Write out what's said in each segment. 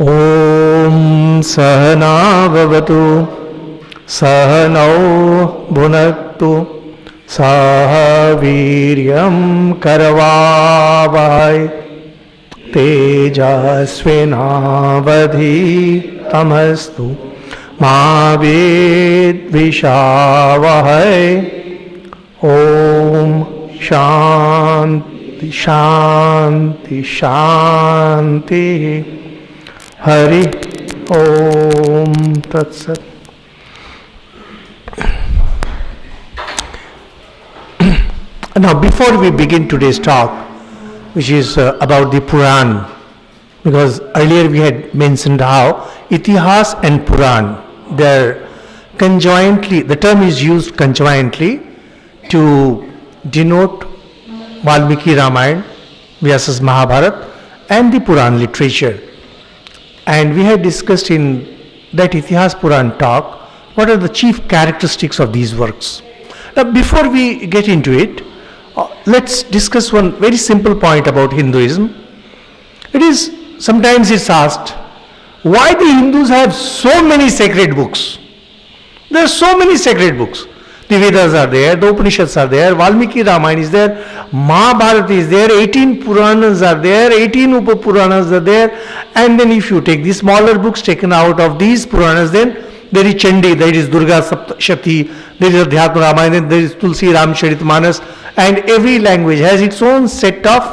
ॐ सहना भवतु सहनौ भुनक्तु सह वीर्यं करवावहै तेजस्विनावधीतमस्तु मा विद्विषावहै। ॐ शान्ति शान्ति शान्तिः। हरि ओम तत्सत्। Now, before we begin today's talk, which is about the Puran, because earlier we had mentioned how Itihas and Puran, they're conjointly, the term is used conjointly to denote Valmiki Ramayana, Vyasa's Mahabharata, and the Puran literature. And we had discussed in that Itihas Puran talk what are the chief characteristics of these works. Now, before we get into it, let's discuss one very simple point about Hinduism. It is, sometimes it's asked, why the Hindus have so many sacred books? There are so many sacred books. The Vedas are there, the Upanishads are there, Valmiki Ramayana is there, Mahabharata is there, 18 Puranas are there, 18 Upapuranas are there, and then if you take the smaller books taken out of these Puranas, then there is Chandi, there is Durga Saptashati, there is Adhyatma Ramayana, there is Tulsi Ramcharitmanas, and every language has its own set of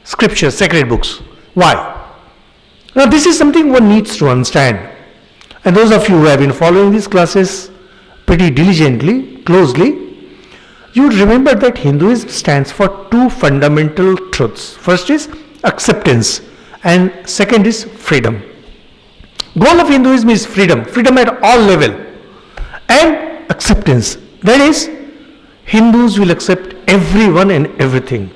scriptures, sacred books. Why? Now this is something one needs to understand. And those of you who have been following these classes pretty diligently, closely, you would remember that Hinduism stands for two fundamental truths. First is acceptance and second is freedom. Goal of Hinduism is freedom, freedom at all level, and acceptance. That is, Hindus will accept everyone and everything.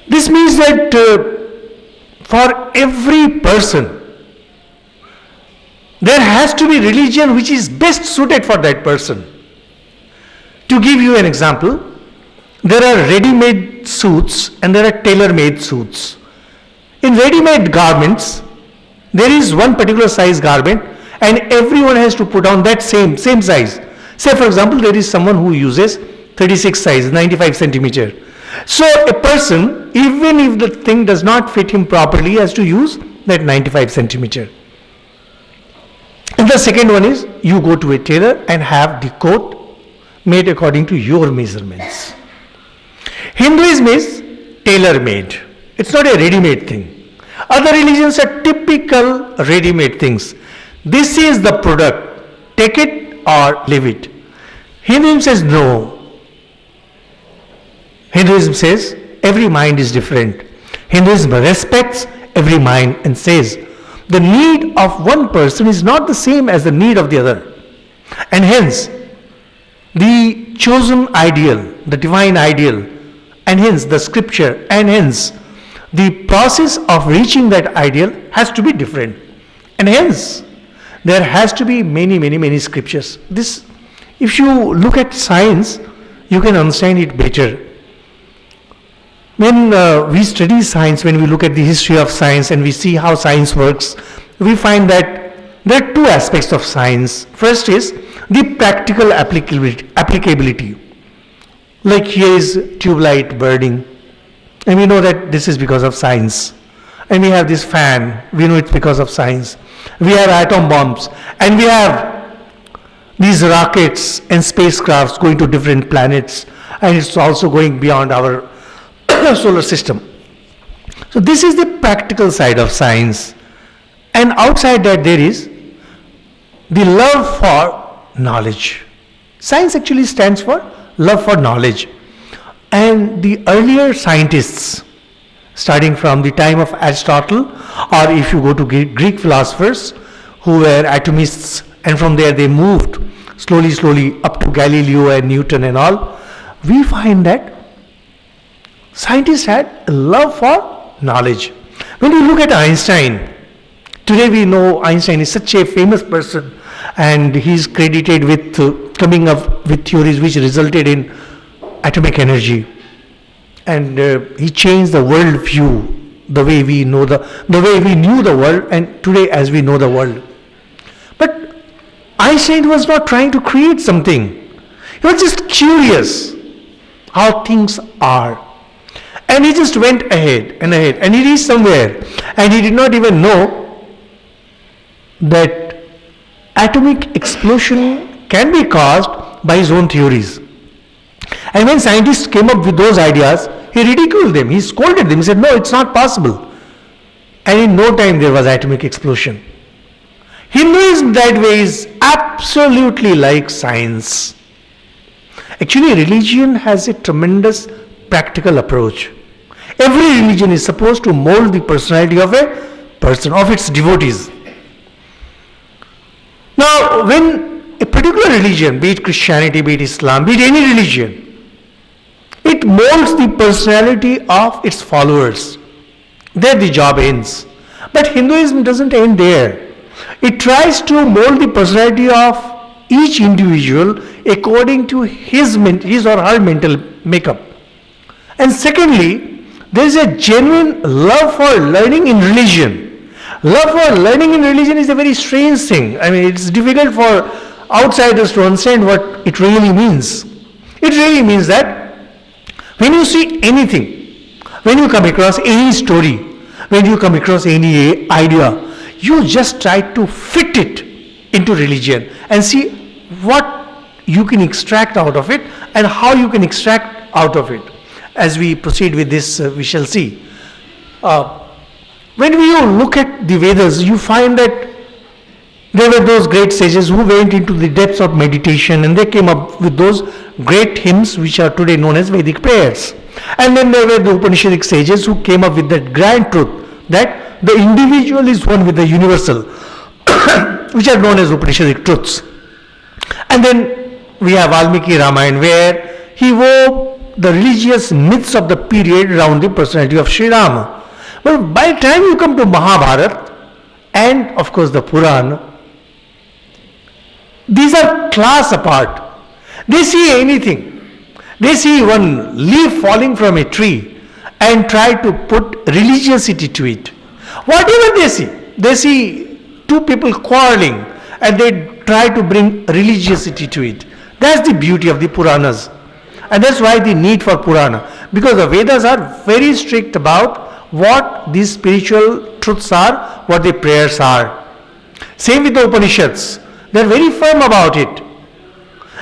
This means that for every person, there has to be religion which is best suited for that person. To give you an example, there are ready-made suits and there are tailor-made suits. In ready-made garments, there is one particular size garment and everyone has to put on that same size. Say for example, there is someone who uses 36 size, 95 centimeter. So a person, even if the thing does not fit him properly, has to use that 95 centimeter. And the second one is, you go to a tailor and have the coat made according to your measurements. Hinduism is tailor-made. It's not a ready-made thing. Other religions are typical ready-made things. This is the product. Take it or leave it. Hinduism says no. Hinduism says every mind is different. Hinduism respects every mind and says the need of one person is not the same as the need of the other. And hence, the chosen ideal, the divine ideal, and hence the scripture, and hence the process of reaching that ideal has to be different. And hence, there has to be many scriptures. This, if you look at science, you can understand it better. When we study science, when we look at the history of science and we see how science works, we find that there are two aspects of science. First is the practical applicability. Like here is tube light burning, and we know that this is because of science. And we have this fan, we know it's because of science. We have atom bombs, and we have these rockets and spacecrafts going to different planets, and it's also going beyond our solar system. So this is the practical side of science. And outside that there is the love for knowledge. Science actually stands for love for knowledge. And the earlier scientists, starting from the time of Aristotle, or if you go to Greek philosophers who were atomists, and from there they moved slowly up to Galileo and Newton and all, we find that scientists had a love for knowledge. When you look at Einstein, today we know Einstein is such a famous person, and he is credited with coming up with theories which resulted in atomic energy, and he changed the world view the way we know the way we knew the world and today as we know the world. But Einstein was not trying to create something. He was just curious how things are. And he just went ahead and ahead and he reached somewhere and he did not even know that atomic explosion can be caused by his own theories. And when scientists came up with those ideas, he ridiculed them, he scolded them, he said, no, it's not possible. And in no time there was atomic explosion. Hinduism that way is absolutely like science. Actually, religion has a tremendous practical approach. Every religion is supposed to mold the personality of a person, of its devotees. Now, when a particular religion, be it Christianity, be it Islam, be it any religion, it molds the personality of its followers. There the job ends. But Hinduism doesn't end there. It tries to mold the personality of each individual according to his or her mental makeup. And secondly, there is a genuine love for learning in religion. Love for learning in religion is a very strange thing. I mean, it's difficult for outsiders to understand what it really means. It really means that when you see anything, when you come across any story, when you come across any idea, you just try to fit it into religion and see what you can extract out of it and how you can extract out of it. As we proceed with this, we shall see. When you look at the Vedas, you find that there were those great sages who went into the depths of meditation and they came up with those great hymns which are today known as Vedic prayers. And then there were the Upanishadic sages who came up with that grand truth that the individual is one with the universal, which are known as Upanishadic truths. And then we have Valmiki Ramayana, where he wove the religious myths of the period around the personality of Sri Rama. But by the time you come to Mahabharata and of course the Purana, these are class apart. They see anything. They see one leaf falling from a tree and try to put religiosity to it. Whatever they see two people quarreling and they try to bring religiosity to it. That's the beauty of the Puranas. And that's why the need for Purana. Because the Vedas are very strict about what these spiritual truths are, what the prayers are. Same with the Upanishads. They're very firm about it.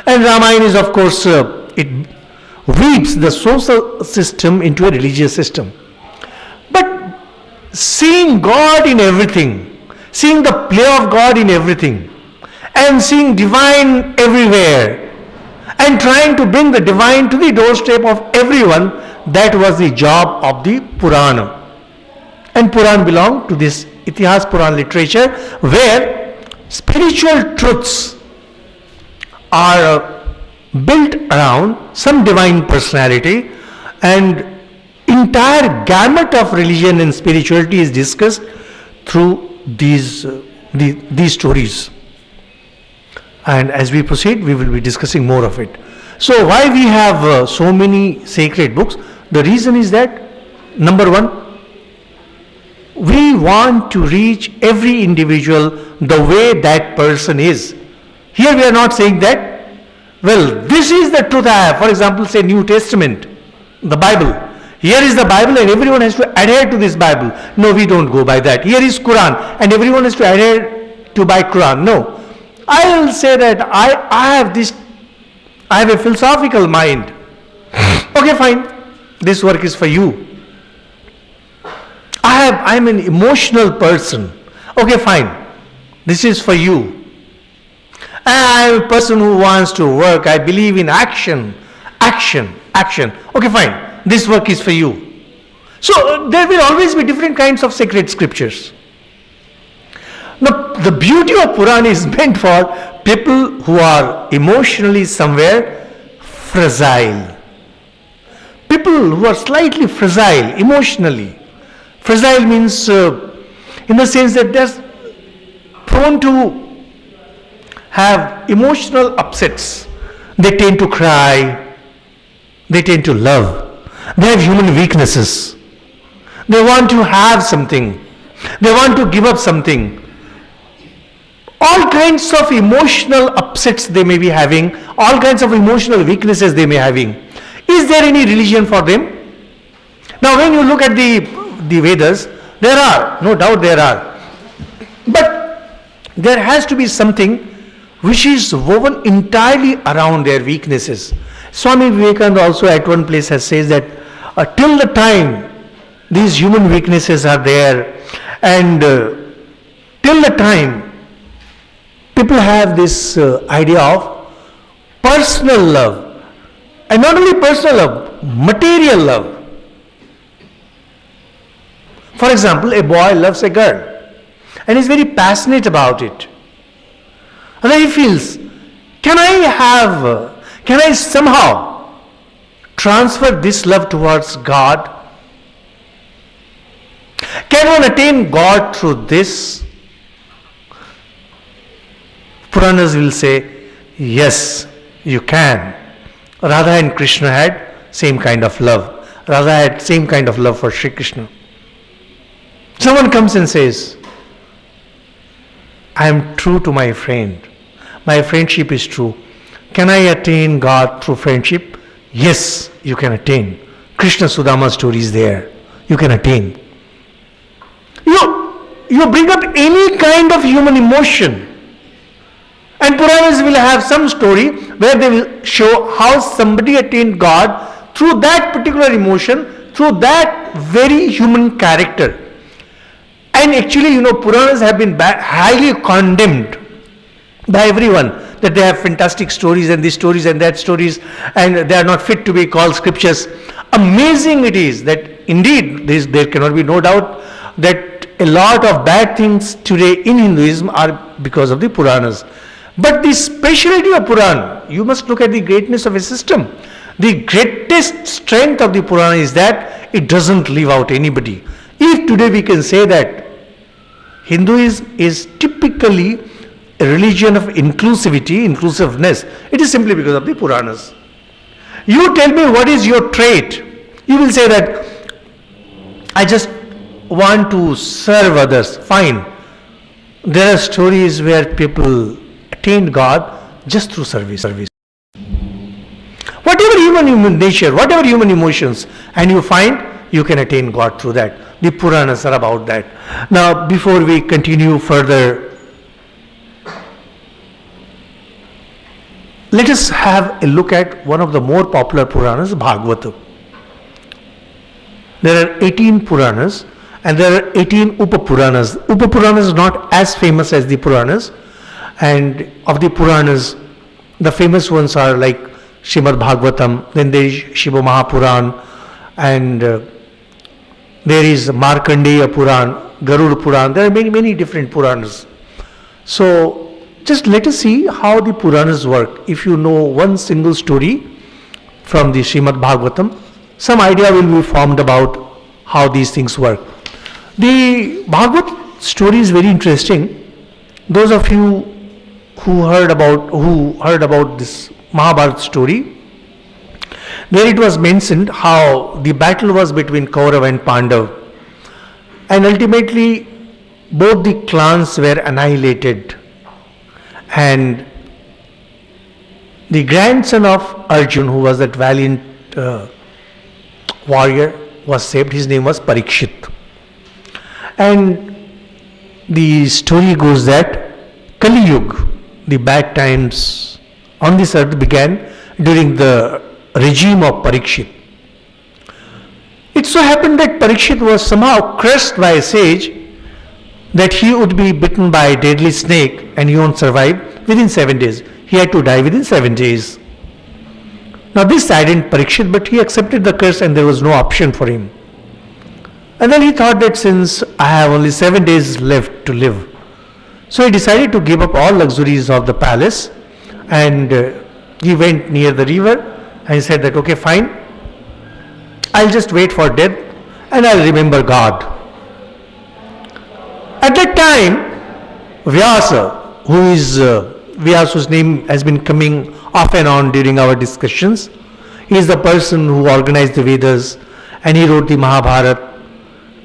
And Ramayana is, of course, it weaves the social system into a religious system. But seeing God in everything, seeing the play of God in everything, and seeing divine everywhere, and trying to bring the divine to the doorstep of everyone, that was the job of the Purana. And Puran belonged to this Itihas Puran literature, where spiritual truths are built around some divine personality, and entire gamut of religion and spirituality is discussed through these stories. And as we proceed, we will be discussing more of it. So why we have so many sacred books? The reason is that, number one, we want to reach every individual the way that person is. Here we are not saying that, well, this is the truth I have. For example, say New Testament, the Bible. Here is the Bible and everyone has to adhere to this Bible. No, we don't go by that. Here is Quran and everyone has to adhere to by Quran. No. I will say that I have a philosophical mind. Okay, fine. This work is for you. I am an emotional person. Okay, fine. This is for you. I am a person who wants to work. I believe in action. Okay, fine. This work is for you. So there will always be different kinds of sacred scriptures. Now, the beauty of Puran is meant for people who are emotionally somewhere fragile. People who are slightly fragile emotionally. Fragile means in the sense that they're prone to have emotional upsets. They tend to cry. They tend to love. They have human weaknesses. They want to have something. They want to give up something. All kinds of emotional upsets they may be having, all kinds of emotional weaknesses they may be having. Is there any religion for them? Now when you look at the Vedas, there are, no doubt there are. But there has to be something which is woven entirely around their weaknesses. Swami Vivekananda also at one place has said that till the time these human weaknesses are there, and till the time people have this idea of personal love, and not only personal love, material love. For example, a boy loves a girl and is very passionate about it. And then he feels, can I somehow transfer this love towards God? Can one attain God through this? Puranas will say, yes, you can. Radha and Krishna had same kind of love. Radha had same kind of love for Sri Krishna. Someone comes and says, I am true to my friend. My friendship is true. Can I attain God through friendship? Yes, you can attain. Krishna Sudama story is there. You can attain. You bring up any kind of human emotion, and Puranas will have some story where they will show how somebody attained God through that particular emotion, through that very human character. And actually, Puranas have been highly condemned by everyone, that they have fantastic stories and these stories and that stories, and they are not fit to be called scriptures. Amazing it is that indeed there cannot be no doubt that a lot of bad things today in Hinduism are because of the Puranas. But the speciality of Purana, you must look at the greatness of a system. The greatest strength of the Purana is that it doesn't leave out anybody. If today we can say that Hinduism is typically a religion of inclusiveness, it is simply because of the Puranas. You tell me what is your trait. You will say that I just want to serve others. Fine. There are stories where people attained God just through service. Whatever human nature, whatever human emotions, and you find you can attain God through that. The Puranas are about that. Now, before we continue further, let us have a look at one of the more popular Puranas, Bhagavatam. There are 18 Puranas and there are 18 Upapuranas. Upapuranas is not as famous as the Puranas, and of the Puranas, the famous ones are like Srimad Bhagavatam, then there is Shiva Mahapuran, and there is Markandeya Puran, Garuda Puran. There are many different Puranas. So just let us see how the Puranas work. If you know one single story from the Srimad Bhagavatam, some idea will be formed about how these things work. The Bhagavat story is very interesting. Those of you who heard about this Mahabharata story, there it was mentioned how the battle was between Kaurava and Pandav, and ultimately both the clans were annihilated, and the grandson of Arjun, who was that valiant warrior, was saved. His name was Parikshit. And the story goes that Kali Yuga, the bad times on this earth, began during the regime of Parikshit. It so happened that Parikshit was somehow cursed by a sage that he would be bitten by a deadly snake and he won't survive within 7 days. He had to die within 7 days. Now this saddened Parikshit, but he accepted the curse and there was no option for him. And then he thought that since I have only 7 days left to live, so he decided to give up all luxuries of the palace, and he went near the river and he said that, okay, fine, I'll just wait for death and I'll remember God. At that time, Vyasa, Vyasa's name has been coming off and on during our discussions. He is the person who organized the Vedas and he wrote the Mahabharata.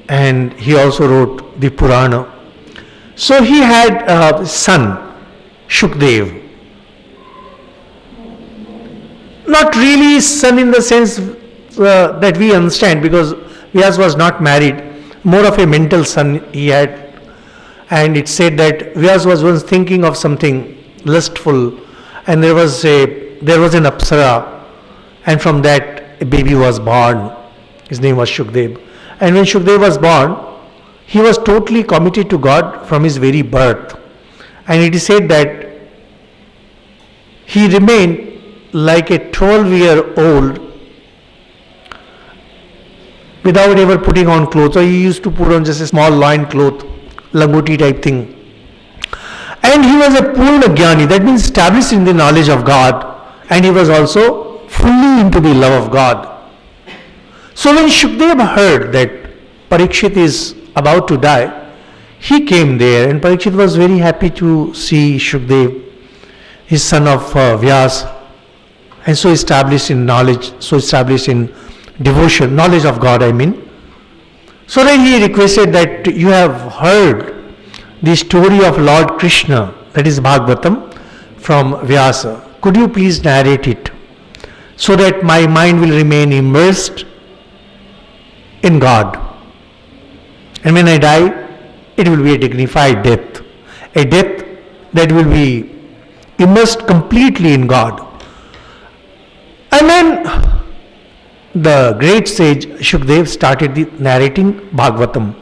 and he also wrote the Purana. So he had a son, Shukdev. Not really son in the sense that we understand, because Vyas was not married, more of a mental son he had. And it said that Vyas was once thinking of something lustful, and there was an Apsara, and from that a baby was born. His name was Shukdev. And when Shukdev was born, he was totally committed to God from his very birth. And it is said that he remained like a 12-year-old without ever putting on clothes. So he used to put on just a small loin cloth, langoti type thing. And he was a Purna Jnani, that means established in the knowledge of God, and he was also fully into the love of God. So when Shukdev heard that Parikshit is about to die, he came there, and Parikshit was very happy to see Shukdev, his son of Vyas, and so established in knowledge, so established in devotion, knowledge of God I mean. So then he requested that you have heard the story of Lord Krishna, that is Bhagavatam, from Vyasa. Could you please narrate it so that my mind will remain immersed in God? And when I die, it will be a dignified death. A death that will be immersed completely in God. And then the great sage Shukdev started narrating Bhagavatam.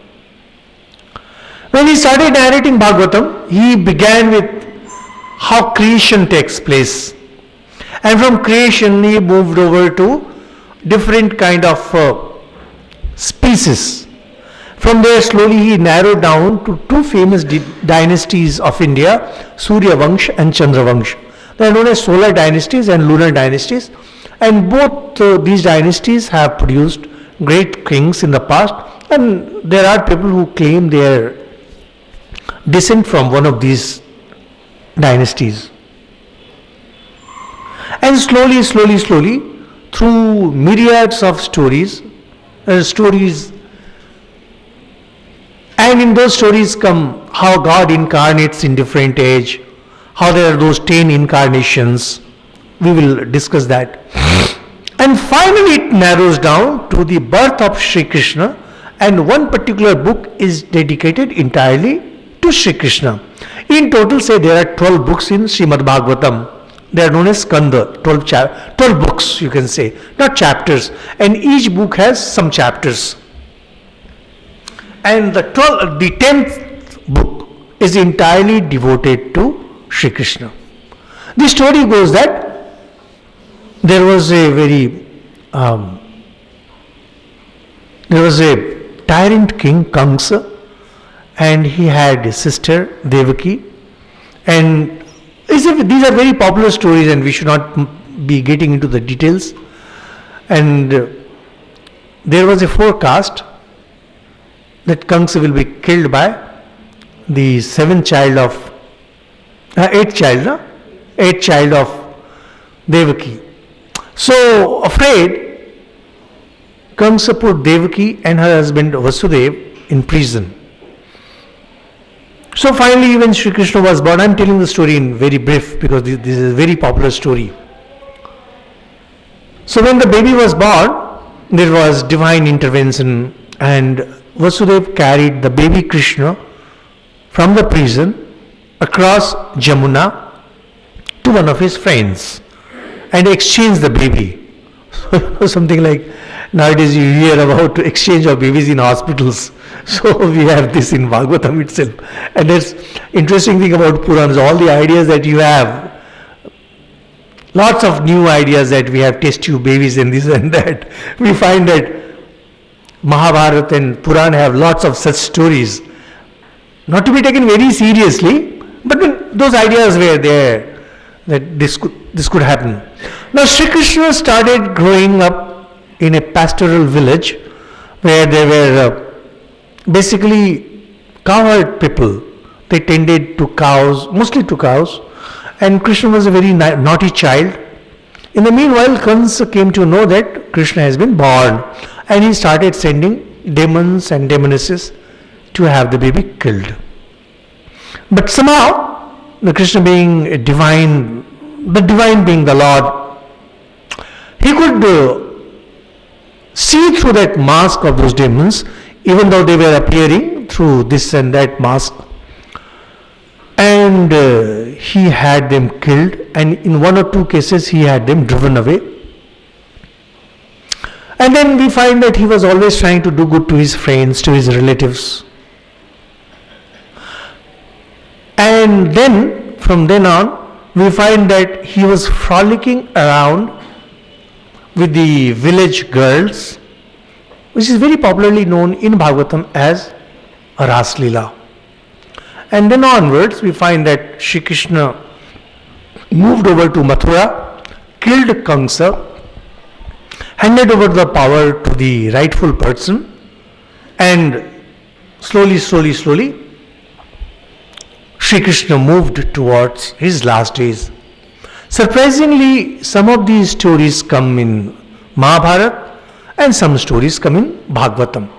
When he started narrating Bhagavatam, he began with how creation takes place. And from creation he moved over to different kind of species. From there slowly he narrowed down to two famous dynasties of India, Surya Vangsha and Chandra Vangsha. They are known as solar dynasties and lunar dynasties. And both these dynasties have produced great kings in the past, and there are people who claim their descent from one of these dynasties. And slowly, through myriads of stories, and in those stories come how God incarnates in different age, how there are those 10 incarnations. We will discuss that. And finally it narrows down to the birth of Sri Krishna, and one particular book is dedicated entirely to Sri Krishna. In total, say there are 12 books in Srimad Bhagavatam. They are known as Skanda, 12 books you can say, not chapters. And each book has some chapters. And the 10th book is entirely devoted to Sri Krishna. The story goes that there was a tyrant king, Kamsa, and he had a sister, Devaki. And these are very popular stories, and we should not be getting into the details. And there was a forecast that Kamsa will be killed by the eighth child of Devaki. So afraid, Kamsa put Devaki and her husband Vasudev in prison. So finally when Sri Krishna was born, I am telling the story in very brief because this is a very popular story. So when the baby was born, there was divine intervention, and Vasudev carried the baby Krishna from the prison across Jamuna to one of his friends and exchanged the baby. So something like nowadays you hear about exchange of babies in hospitals. So we have this in Bhagavatam itself. And that's interesting thing about Puranas, all the ideas that you have, lots of new ideas that we have test tube babies and this and that. We find that Mahabharata and Purana have lots of such stories. Not to be taken very seriously, but those ideas were there that this could happen. Now Sri Krishna started growing up in a pastoral village where there were basically cowherd people. They tended to cows, mostly to cows, and Krishna was a very naughty child. In the meanwhile, Kansa came to know that Krishna has been born, and he started sending demons and demonesses to have the baby killed. But somehow, the Krishna being a divine, the divine being the Lord, he could see through that mask of those demons, even though they were appearing through this and that mask. And he had them killed, and in one or two cases he had them driven away. And then we find that he was always trying to do good to his friends, to his relatives. And then, from then on, we find that he was frolicking around with the village girls, which is very popularly known in Bhagavatam as Ras Leela. And then onwards, we find that Shri Krishna moved over to Mathura, killed Kamsa, handed over the power to the rightful person, and slowly, Shri Krishna moved towards his last days. Surprisingly, some of these stories come in Mahabharata and some stories come in Bhagavatam.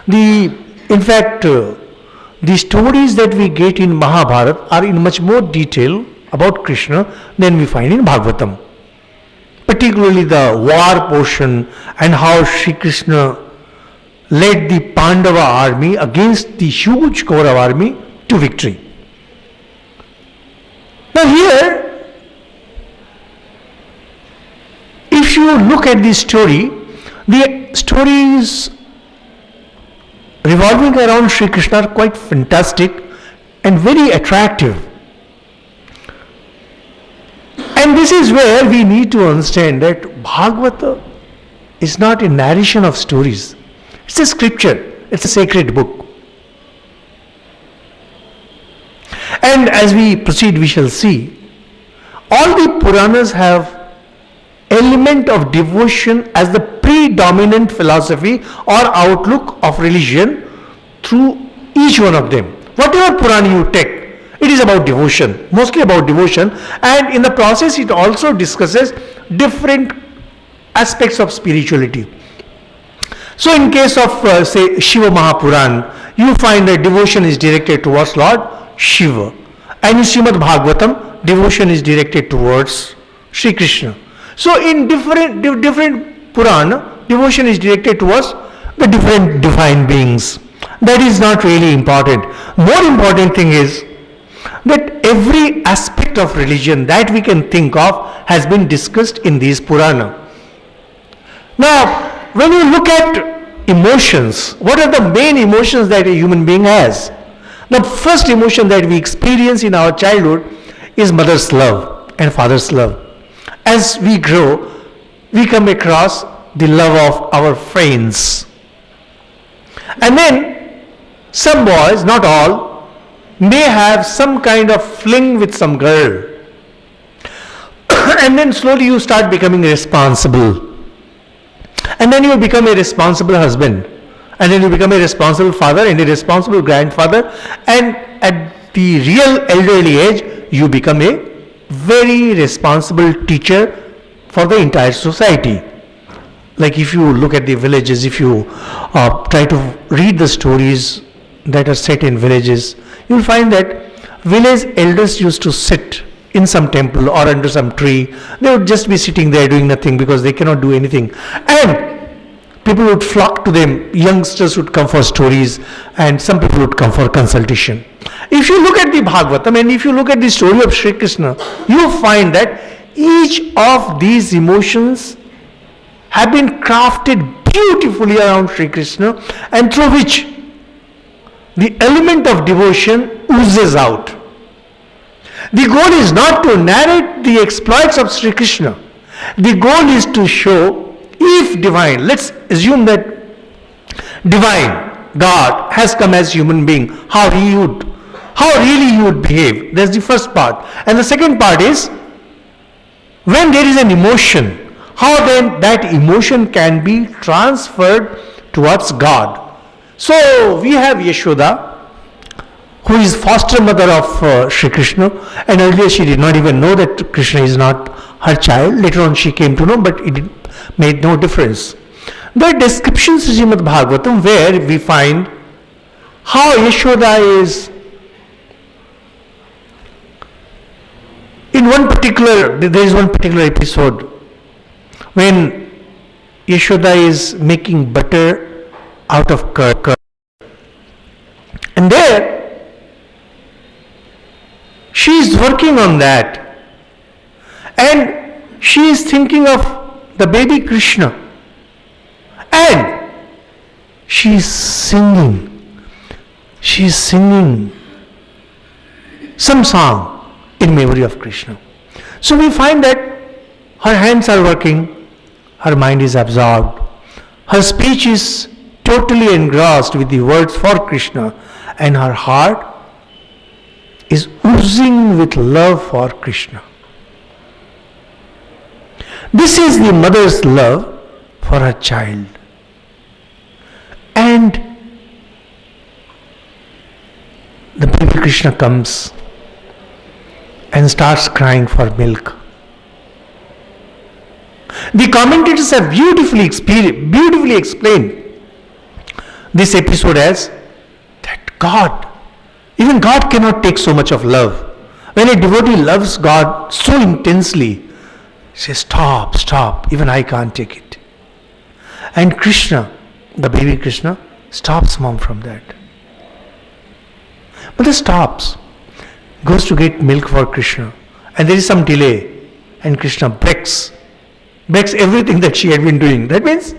In fact, the stories that we get in Mahabharata are in much more detail about Krishna than we find in Bhagavatam. Particularly the war portion and how Shri Krishna led the Pandava army against the huge Kaurava army to victory. Now here, if you look at this story, the stories revolving around Shri Krishna are quite fantastic and very attractive. And this is where we need to understand that Bhagavata is not a narration of stories. It's a scripture. It's a sacred book. And as we proceed, we shall see, all the Puranas have element of devotion as the predominant philosophy or outlook of religion through each one of them. Whatever Purana you take, it is about devotion, mostly about devotion, and in the process it also discusses different aspects of spirituality. So in case of say Shiva Mahapuran, you find that devotion is directed towards Lord Shiva, and in Srimad Bhagavatam, devotion is directed towards Shri Krishna. So in different Purana, devotion is directed towards the different divine beings. That is not really important. More important thing is that every aspect of religion that we can think of has been discussed in these Purana. Now, when you look at emotions, what are the main emotions that a human being has? The first emotion that we experience in our childhood is mother's love and father's love. As we grow, we come across the love of our friends. And then some boys, not all, may have some kind of fling with some girl. And then slowly you start becoming responsible. And then you become a responsible husband. And then you become a responsible father and a responsible grandfather. And at the real elderly age, you become a very responsible teacher for the entire society. Like if you look at the villages, if you try to read the stories that are set in villages, you will find that village elders used to sit in some temple or under some tree. They would just be sitting there doing nothing because they cannot do anything. And people would flock to them. Youngsters would come for stories and some people would come for consultation. If you look at the Bhagavatam and if you look at the story of Shri Krishna, you find that each of these emotions have been crafted beautifully around Shri Krishna, and through which the element of devotion oozes out. The goal is not to narrate the exploits of Shri Krishna. The goal is to show if divine, let's assume that divine, God has come as human being, how really he would behave. That's the first part. And the second part is, when there is an emotion, how then that emotion can be transferred towards God. So we have Yashoda, who is foster mother of Shri Krishna, and earlier she did not even know that Krishna is not her child. Later on she came to know, but it made no difference. The descriptions in Srimad Bhagavatam where we find how Yashoda is there is one particular episode when Yashoda is making butter out of curd. And there she is working on that. And she is thinking of the baby Krishna. And she is singing. She is singing some song in memory of Krishna. So we find that her hands are working, her mind is absorbed, her speech is totally engrossed with the words for Krishna, and her heart is oozing with love for Krishna. This is the mother's love for her child. And the baby Krishna comes and starts crying for milk. The commentators have beautifully explained this episode as that God, even God cannot take so much of love. When a devotee loves God so intensely, he says, stop, even I can't take it. And Krishna, the baby Krishna, stops mom from that. Mother stops, goes to get milk for Krishna, and there is some delay, and Krishna breaks everything that she had been doing. That means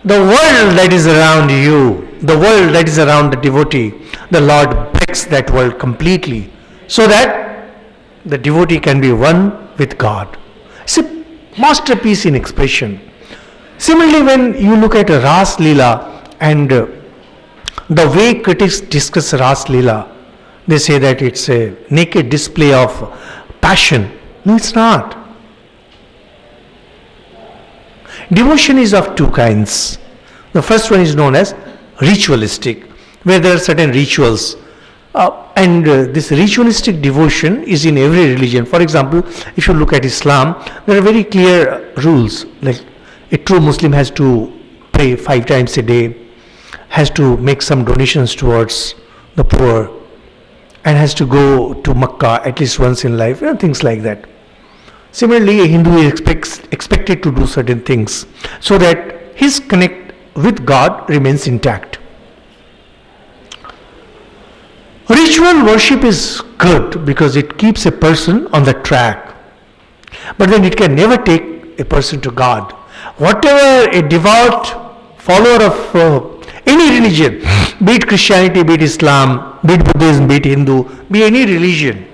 the world that is around you, the world that is around the devotee, the Lord breaks that world completely so that the devotee can be one with God. It's a masterpiece in expression. Similarly, when you look at Ras Leela and the way critics discuss Ras Leela, they say that it's a naked display of passion. No, it's not. Devotion is of two kinds. The first one is known as ritualistic, where there are certain rituals. And this ritualistic devotion is in every religion. For example, if you look at Islam, there are very clear rules. Like a true Muslim has to pray 5 times a day, has to make some donations towards the poor, and has to go to Makkah at least once in life, things like that. Similarly, a Hindu is expected to do certain things so that his connect with God remains intact. Ritual worship is good because it keeps a person on the track, but then it can never take a person to God. Whatever a devout follower of any religion, be it Christianity, be it Islam, be it Buddhism, be it Hindu, be any religion,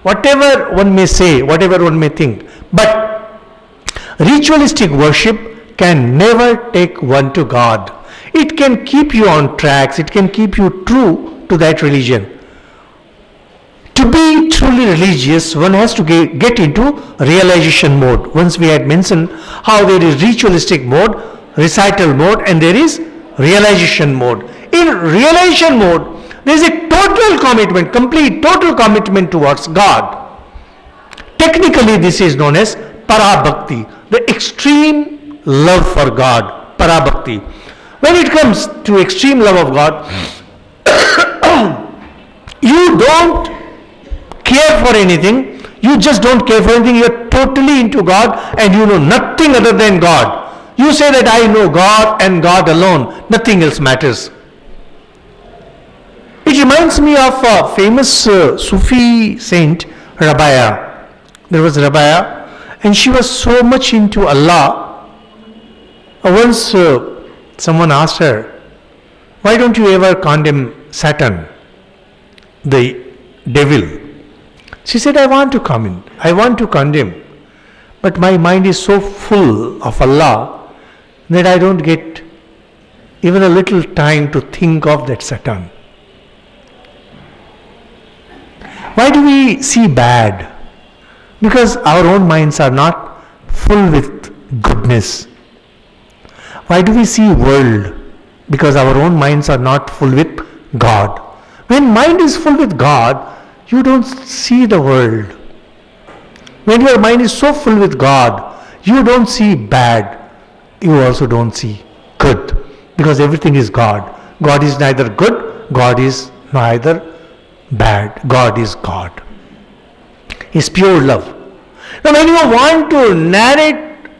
whatever one may say, whatever one may think, but ritualistic worship can never take one to God. It can keep you on tracks, it can keep you true to that religion. To be truly religious, one has to get into realization mode. Once we had mentioned how there is ritualistic mode, recital mode, and there is realization mode. In realization mode, there is a total commitment, complete total commitment towards God. Technically, this is known as Parabhakti, the extreme love for God, Parabhakti. When it comes to extreme love of God, you don't care for anything, you just don't care for anything, you're totally into God and you know nothing other than God. You say that I know God and God alone, nothing else matters. It reminds me of a famous Sufi saint, Rabaya. There was Rabaya, and she was so much into Allah. Once someone asked her, why don't you ever condemn Satan, the devil? She said, I want to condemn, but my mind is so full of Allah that I don't get even a little time to think of that Satan. Why do we see bad? Because our own minds are not full with goodness. Why do we see world? Because our own minds are not full with God. When mind is full with God, you don't see the world. When your mind is so full with God, you don't see bad, you also don't see because everything is God. God is neither good, God is neither bad. God is God. Is pure love. Now when you want to narrate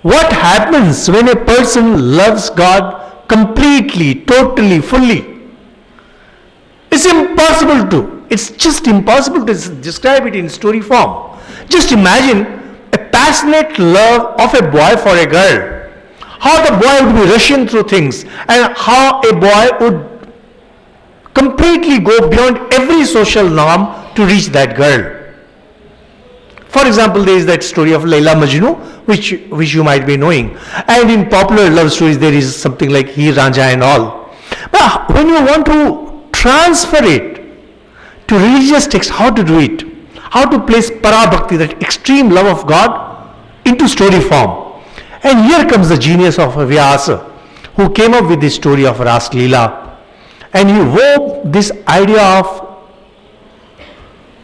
what happens when a person loves God completely, totally, fully, it's impossible to. It's just impossible to describe it in story form. Just imagine a passionate love of a boy for a girl. How the boy would be rushing through things, and how a boy would completely go beyond every social norm to reach that girl. For example, there is that story of Laila Majnu, which you might be knowing. And in popular love stories, there is something like Heer Ranjha and all. But when you want to transfer it to religious text, how to do it? How to place Parabhakti, that extreme love of God, into story form? And here comes the genius of Vyasa, who came up with this story of Ras Leela. And he wove this idea of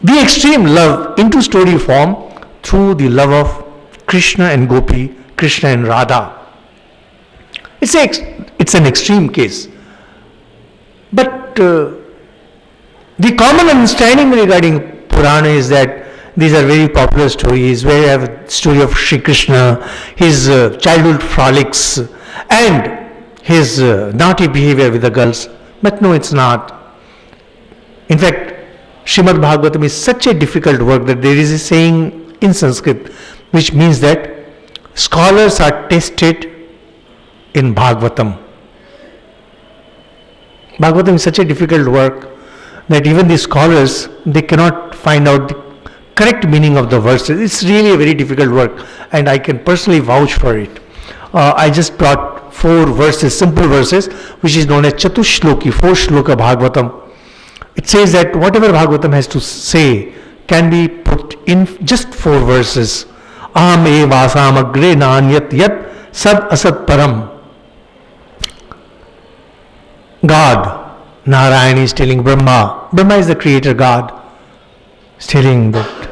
the extreme love into story form through the love of Krishna and Gopi, Krishna and Radha. It's an extreme case. But the common understanding regarding Purana is that these are very popular stories where you have a story of Sri Krishna, his childhood frolics, and his naughty behavior with the girls. But no, it's not. In fact, Srimad Bhagavatam is such a difficult work that there is a saying in Sanskrit which means that scholars are tested in Bhagavatam. Bhagavatam is such a difficult work that even the scholars, they cannot find out the correct meaning of the verses. It's really a very difficult work, and I can personally vouch for it. I just brought 4 verses, simple verses, which is known as Chatushloki, 4 shloka Bhagavatam. It says that whatever Bhagavatam has to say can be put in just 4 verses. Aham eva samagre nanyat yat sad asat param. God, Narayana is telling Brahma. Brahma is the creator God. Is telling that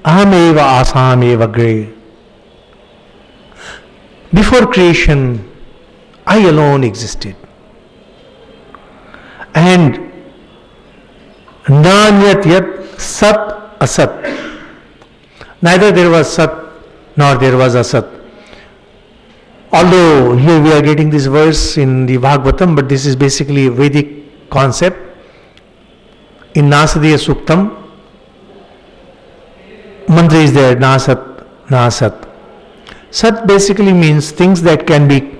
Aham eva asam eva gre. Before creation, I alone existed. And Nanyat yat sat asat. Neither there was sat nor there was asat. Although here we are getting this verse in the Bhagavatam, but this is basically a Vedic concept. In Nasadiya Suktam, mantra is there, Nasat, Nasat. Sat basically means things that can be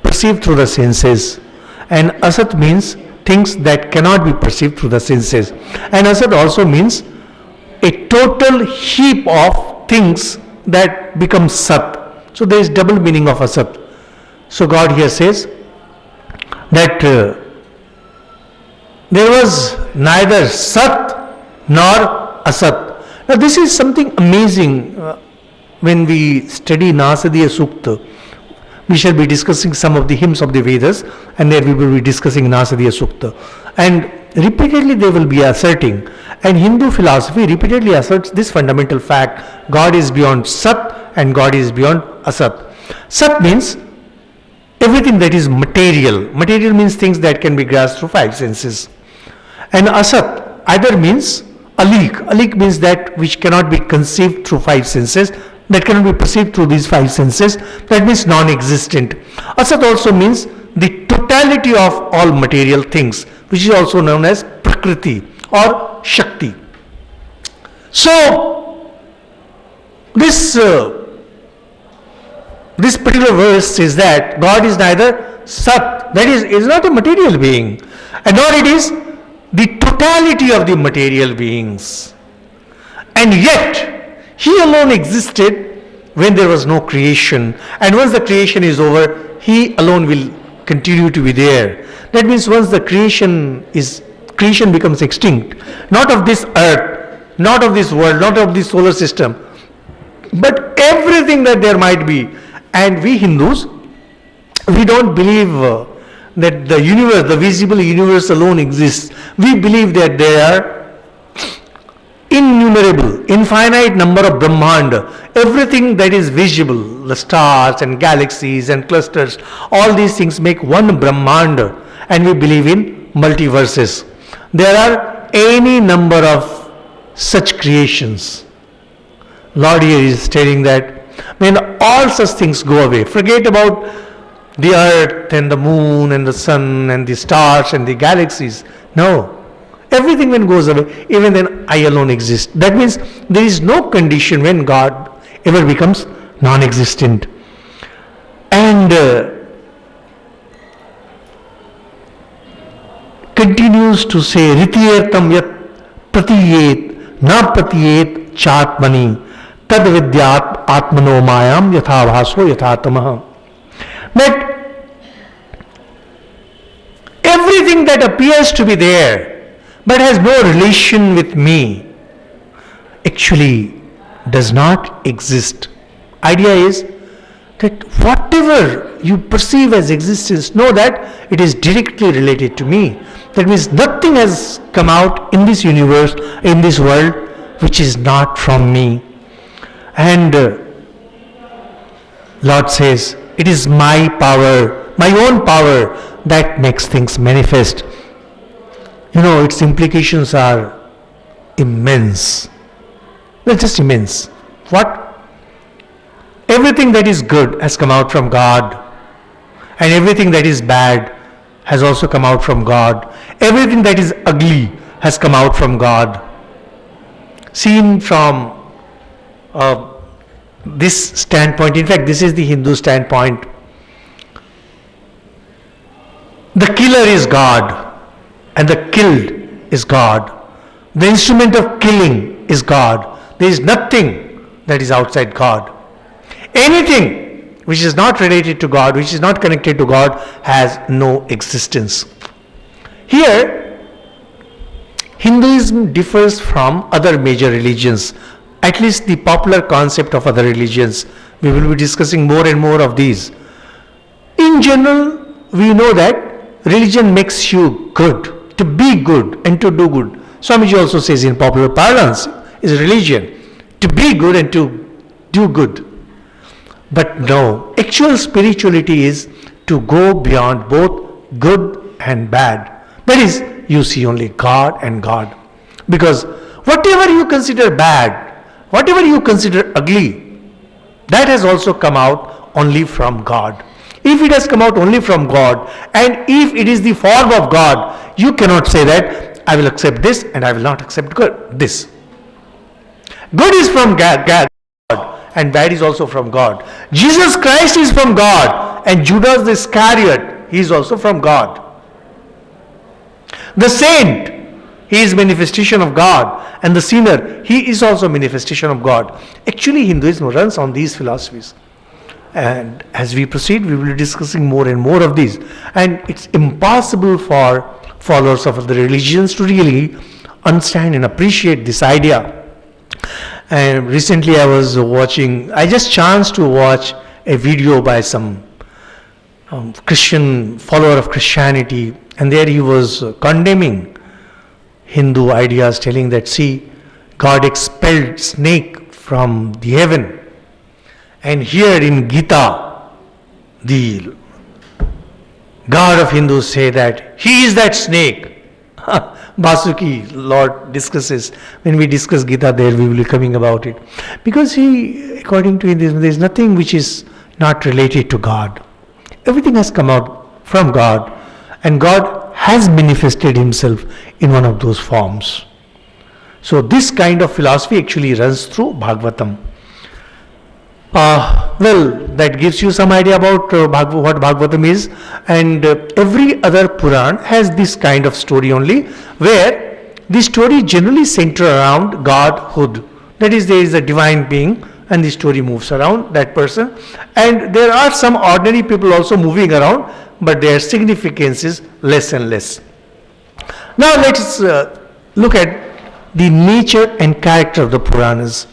perceived through the senses, and asat means things that cannot be perceived through the senses. And asat also means a total heap of things that become sat. So there is double meaning of asat. So God here says that there was neither sat nor asat. Now this is something amazing. When we study Nasadiya Sukta, we shall be discussing some of the hymns of the Vedas, and there we will be discussing Nasadiya Sukta. And repeatedly they will be asserting, and Hindu philosophy repeatedly asserts this fundamental fact: God is beyond Sat and God is beyond Asat. Sat means everything that is material. Material means things that can be grasped through 5 senses. And Asat either means alik. Alik means that which cannot be conceived through 5 senses, that cannot be perceived through these 5 senses. That means non-existent. Asat also means the totality of all material things, which is also known as Prakriti or Shakti. So, this particular verse says that God is neither Sat, that is not a material being, and nor it is the totality of the material beings. And yet, He alone existed when there was no creation, and once the creation is over, He alone will continue to be there. That means once the creation becomes extinct, not of this earth, not of this world, not of this solar system, but everything that there might be. And we Hindus, we don't believe that the universe, the visible universe alone exists. We believe that there are innumerable, infinite number of Brahmanda, everything that is visible, the stars and galaxies and clusters, all these things make one Brahmanda, and we believe in multiverses. There are any number of such creations. Lord here is telling that when all such things go away, forget about the earth and the moon and the sun and the stars and the galaxies. No. Everything when goes away, even then I alone exist. That means there is no condition when God ever becomes non-existent. And continues to say, Ritiyartam yat pratiyet na pratiyet chatmani tad vidyat atmano mayam yatha bhaso yathatamaha. That everything that appears to be there but has no relation with me actually does not exist. Idea is that whatever you perceive as existence, know that it is directly related to me. That means nothing has come out in this universe, in this world, which is not from me. And Lord says, it is my power, my own power, that makes things manifest. Its implications are immense. They're just immense. What? Everything that is good has come out from God, and everything that is bad has also come out from God. Everything that is ugly has come out from God. Seen from this standpoint, in fact, this is the Hindu standpoint. The killer is God, and the killed is God. The instrument of killing is God. There is nothing that is outside God. Anything which is not related to God, which is not connected to God, has no existence. Here, Hinduism differs from other major religions, at least the popular concept of other religions. We will be discussing more and more of these. In general, we know that religion makes you good, to be good and to do good. Swamiji also says in popular parlance, is religion, to be good and to do good. But no, actual spirituality is to go beyond both good and bad. That is, you see only God and God. Because whatever you consider bad, whatever you consider ugly, that has also come out only from God. If it has come out only from God, and if it is the form of God, you cannot say that I will accept this and I will not accept this. Good is from God and bad is also from God. Jesus Christ is from God, and Judas Iscariot, he is also from God. The saint, he is manifestation of God, and the sinner, he is also manifestation of God. Actually, Hinduism runs on these philosophies. And as we proceed, we will be discussing more and more of these. And it's impossible for followers of other religions to really understand and appreciate this idea. And recently I just chanced to watch a video by some Christian follower of Christianity, and there he was condemning Hindu ideas, telling that, see, God expelled snake from the heaven. And here in Gita, the God of Hindus say that he is that snake. Basuki, Lord discusses. When we discuss Gita there, we will be coming about it. Because according to Hinduism, there is nothing which is not related to God. Everything has come out from God, and God has manifested himself in one of those forms. So this kind of philosophy actually runs through Bhagavatam. That gives you some idea about what Bhagavatam is, and every other Puran has this kind of story only, where the story generally centers around Godhood. That is, there is a divine being, and the story moves around that person, and there are some ordinary people also moving around, but their significance is less and less. Now let's look at the nature and character of the Puranas.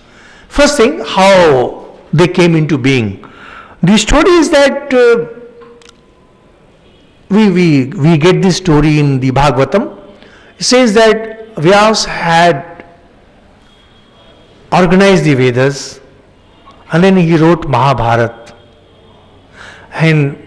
First thing, how they came into being. The story is that we get this story in the Bhagavatam. It says that Vyas had organized the Vedas, and then he wrote Mahabharata. And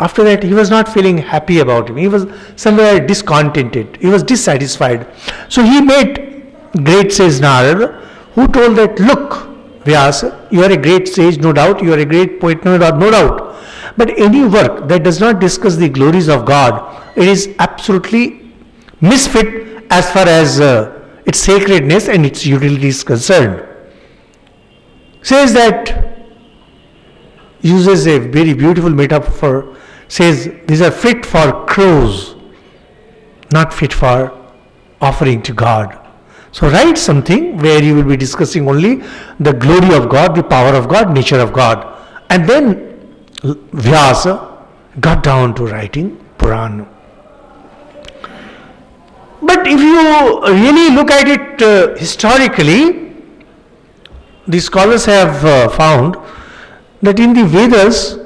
after that, he was not feeling happy about him. He was somewhere discontented. He was dissatisfied. So he met great sage Narada, who told that, look, Vyasa, you are a great sage, no doubt. You are a great poet, no doubt. But any work that does not discuss the glories of God, it is absolutely misfit as far as its sacredness and its utility is concerned. Says that, uses a very beautiful metaphor, says these are fit for crows, not fit for offering to God. So write something where you will be discussing only the glory of God, the power of God, nature of God. And then Vyasa got down to writing Purana. But if you really look at it historically, the scholars have found that in the Vedas,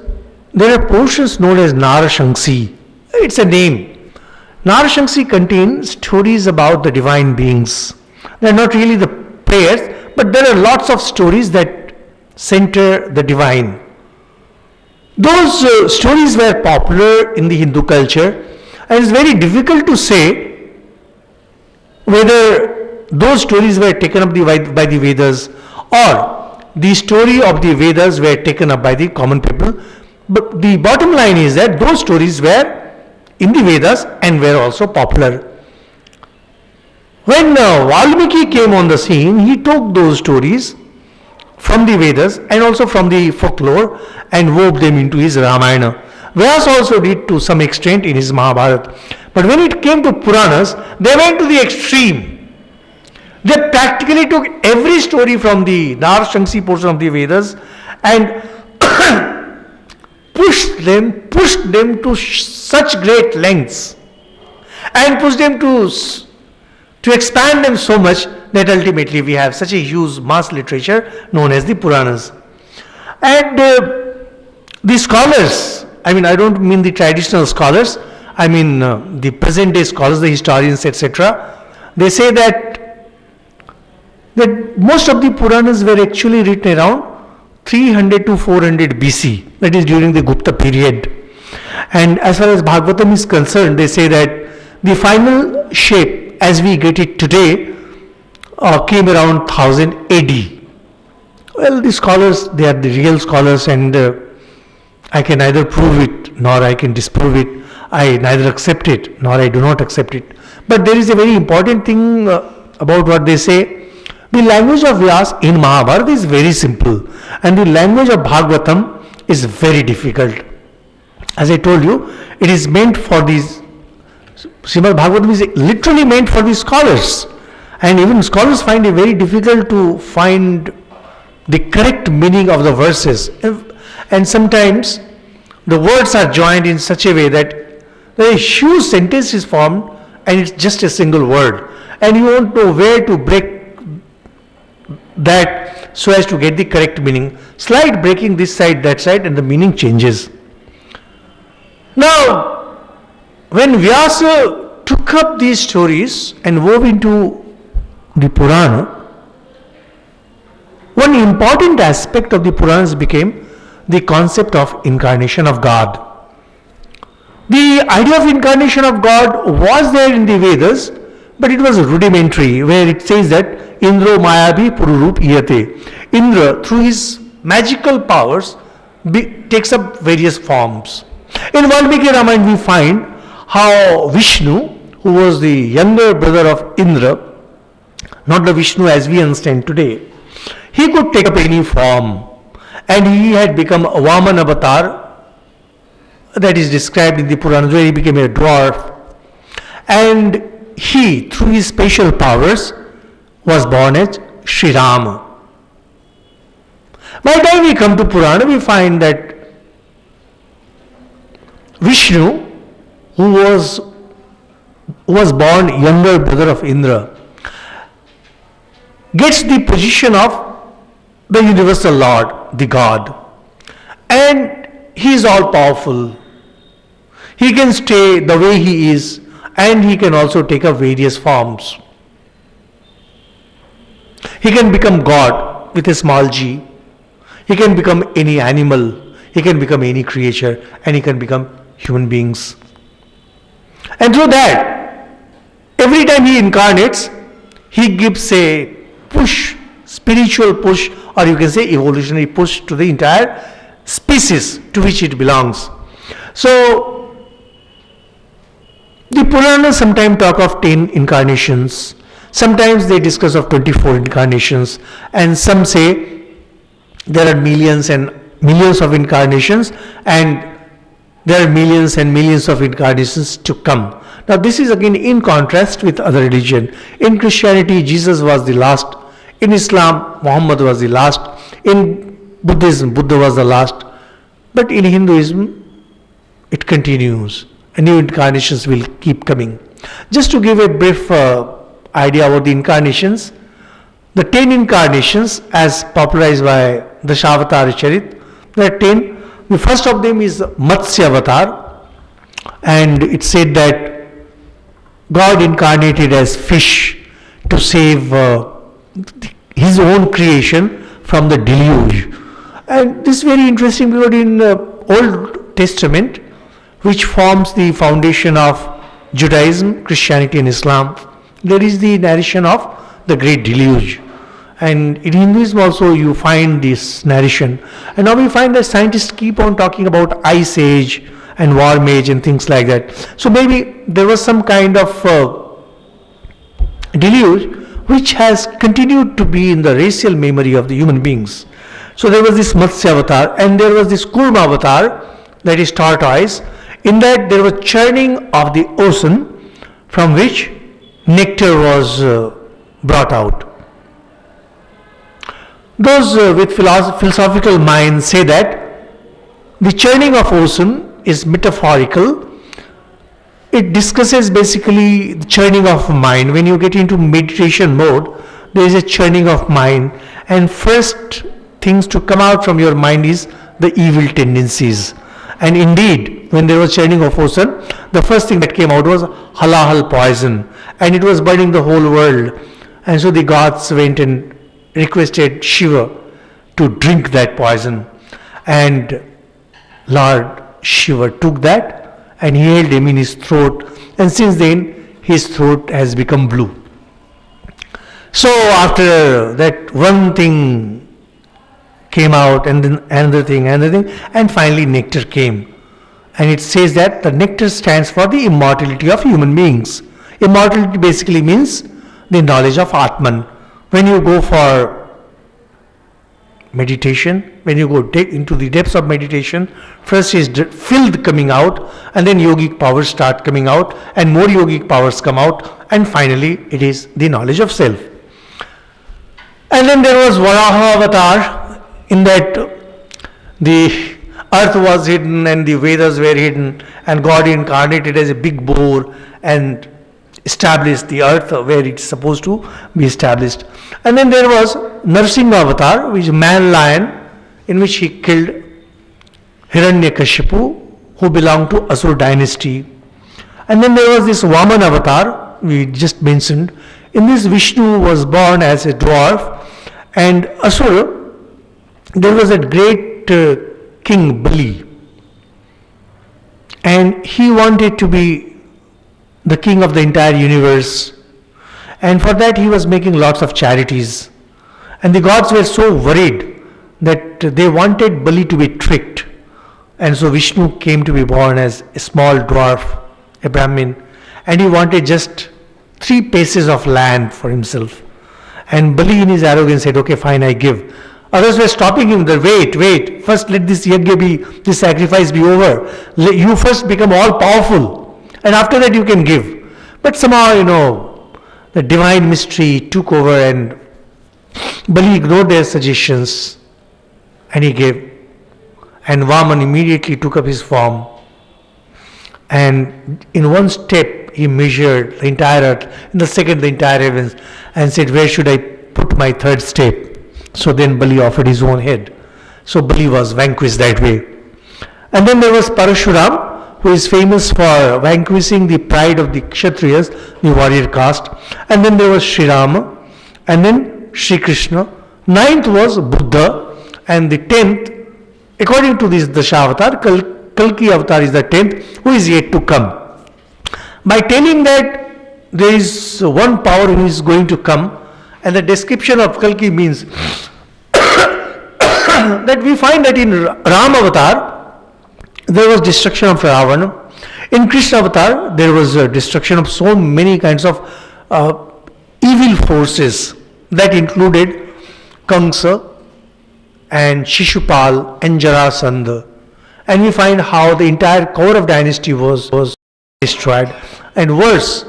there are portions known as Narashanksi. It's a name. Narashanksi contains stories about the divine beings. They are not really the prayers, but there are lots of stories that center the divine. Those stories were popular in the Hindu culture, and it's very difficult to say whether those stories were taken up by the Vedas or the story of the Vedas were taken up by the common people. But the bottom line is that those stories were in the Vedas and were also popular. When Valmiki came on the scene, he took those stories from the Vedas and also from the folklore and wove them into his Ramayana. Vyasa also did to some extent in his Mahabharata. But when it came to Puranas, they went to the extreme. They practically took every story from the Narashanksi portion of the Vedas and pushed them to such great lengths and pushed them to expand them so much that ultimately we have such a huge mass literature known as the Puranas. And the scholars, I mean, I don't mean the traditional scholars, I mean the present day scholars, the historians, etc. They say that most of the Puranas were actually written around 300 to 400 BC, that is during the Gupta period. And as far as Bhagavatam is concerned, they say that the final shape as we get it today came around 1000 AD. Well, the scholars, they are the real scholars, and I can neither prove it nor I can disprove it. I neither accept it nor I do not accept it. But there is a very important thing about what they say. The language of Vyasa in Mahabharata is very simple, and the language of Bhagavatam is very difficult. As I told you, it is meant for these. Srimad Bhagavatam is literally meant for the scholars, and even scholars find it very difficult to find the correct meaning of the verses. And sometimes the words are joined in such a way that a huge sentence is formed and it's just a single word, and you won't know where to break that so as to get the correct meaning. Slight breaking this side, that side, and the meaning changes. Now, when Vyasa took up these stories and wove into the Purana, one important aspect of the Puranas became the concept of incarnation of God. The idea of incarnation of God was there in the Vedas, but it was rudimentary, where it says that Indro Mayabhi Pururup Iyate. Indra, through his magical powers, takes up various forms. In Valmiki Ramayana, we find how Vishnu, who was the younger brother of Indra, not the Vishnu as we understand today, he could take up any form, and he had become a Vaman avatar, that is described in the Puranas, where he became a dwarf, and he, through his special powers, was born as Sri Rama. By the time we come to Purana, we find that Vishnu, who was born younger brother of Indra, gets the position of the universal Lord, the God, and he is all powerful. He can stay the way he is, and he can also take up various forms. He can become God with a small g. He can become any animal, he can become any creature, and he can become human beings. And through that, every time he incarnates, he gives a push, spiritual push, or you can say evolutionary push to the entire species to which it belongs. So, the Puranas sometimes talk of 10 incarnations, sometimes they discuss of 24 incarnations, and some say there are millions and millions of incarnations, and there are millions and millions of incarnations to come. Now this is again in contrast with other religion. In Christianity, Jesus was the last. In Islam, Muhammad was the last. In Buddhism, Buddha was the last. But in Hinduism, it continues. And new incarnations will keep coming. Just to give a brief idea about the incarnations, the 10 incarnations as popularized by the Dashavatara Charit, there are 10. The first of them is Matsya Avatar, and it said that God incarnated as fish to save his own creation from the deluge. And this is very interesting because in Old Testament, which forms the foundation of Judaism, Christianity and Islam, there is the narration of the great deluge. And in Hinduism also you find this narration. And now we find that scientists keep on talking about ice age and warm age and things like that. So maybe there was some kind of deluge which has continued to be in the racial memory of the human beings. So there was this Matsya Avatar, and there was this Kurma Avatar, that is tortoise. In that there was churning of the ocean from which nectar was brought out. Those with philosophical minds say that the churning of ocean is metaphorical. It discusses basically the churning of mind. When you get into meditation mode, there is a churning of mind, and first things to come out from your mind is the evil tendencies. And indeed, when there was churning of ocean, the first thing that came out was halahal poison, and it was burning the whole world. And so the gods went and requested Shiva to drink that poison, and Lord Shiva took that and he held him in his throat, and since then his throat has become blue. So after that, one thing came out, and then another thing, and finally nectar came. And it says that the nectar stands for the immortality of human beings. Immortality basically means the knowledge of Atman. When you go for meditation, when you go into the depths of meditation, first is filth coming out, and then yogic powers start coming out, and more yogic powers come out, and finally it is the knowledge of self. And then there was Varaha Avatar, in that the earth was hidden and the Vedas were hidden, and God incarnated as a big boar and established the earth where it's supposed to be established. And then there was Narsingha Avatar, which is man lion, in which he killed Hiranyakashipu, who belonged to Asura dynasty. And then there was this Vaman Avatar, we just mentioned. In this, Vishnu was born as a dwarf, and Asura, there was a great king Bali, and he wanted to be the king of the entire universe, and for that he was making lots of charities, and the gods were so worried that they wanted Bali to be tricked, and so Vishnu came to be born as a small dwarf, a Brahmin, and he wanted just 3 paces of land for himself, and Bali in his arrogance said, okay fine, I give. Others were stopping him, wait, first let this yajna be, this sacrifice be over, you first become all powerful, and after that you can give. But somehow, the divine mystery took over, and Bali ignored their suggestions, and he gave. And Vaman immediately took up his form, and in one step he measured the entire earth, in the second the entire heavens, and said, where should I put my third step? So then Bali offered his own head. So Bali was vanquished that way. And then there was Parashuram, who is famous for vanquishing the pride of the Kshatriyas, the warrior caste. And then there was Sri Rama, and then Sri Krishna. 9th was Buddha, and the 10th, according to this Dashavatar, Kalki Avatar is the 10th, who is yet to come. By telling that there is one power who is going to come, and the description of Kalki means that we find that in Ram Avatar, there was destruction of Ravana. In Krishna Avatar, there was a destruction of so many kinds of evil forces that included Kamsa and Shishupal and Jarasandha. And we find how the entire Kaurav dynasty was destroyed. And worse,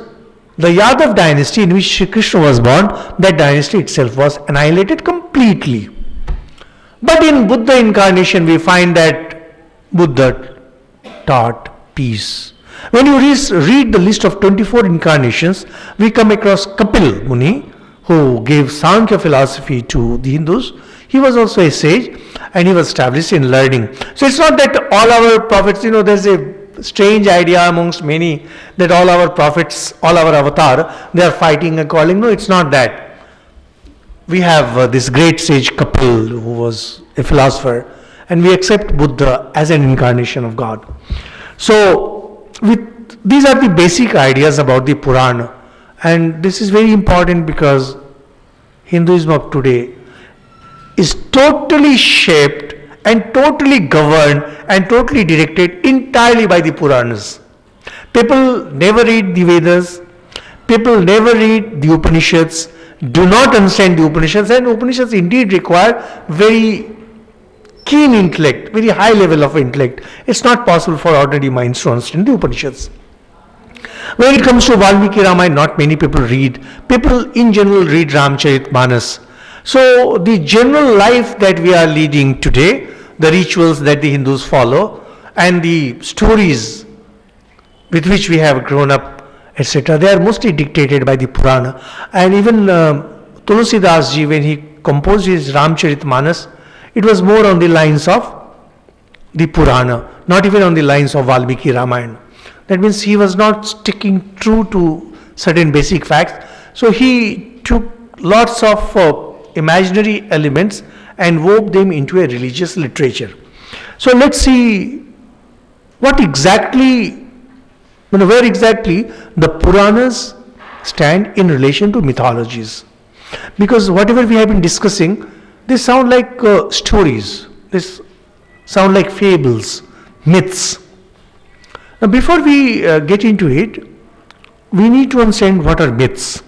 the Yadav dynasty in which Shri Krishna was born, that dynasty itself was annihilated completely. But in Buddha incarnation, we find that Buddha taught peace. When you read the list of 24 incarnations, we come across Kapil Muni, who gave Sankhya philosophy to the Hindus. He was also a sage, and he was established in learning. So it's not that all our prophets, there's a strange idea amongst many that all our prophets, all our avatar, they are fighting and calling. No, it's not that. We have this great sage Kapil, who was a philosopher, and we accept Buddha as an incarnation of God. So these are the basic ideas about the Purana, and this is very important because Hinduism of today is totally shaped and totally governed and totally directed entirely by the Puranas. People never read the Vedas, people never read the Upanishads, do not understand the Upanishads, and Upanishads indeed require very keen intellect, very high level of intellect. It's not possible for ordinary minds to understand the Upanishads. When it comes to Valmiki Ramayana, not many people read. People in general read Ramcharitmanas. So the general life that we are leading today, the rituals that the Hindus follow, and the stories with which we have grown up, etc., they are mostly dictated by the Purana. And even Tulsidas ji, when he composed his Ramcharitmanas, it was more on the lines of the Purana, not even on the lines of Valmiki Ramayana. That means he was not sticking true to certain basic facts. So he took lots of imaginary elements and wove them into a religious literature. So let's see where exactly the Puranas stand in relation to mythologies. Because whatever we have been discussing, they sound like stories, they sound like fables, myths. Now before we get into it, we need to understand what are myths.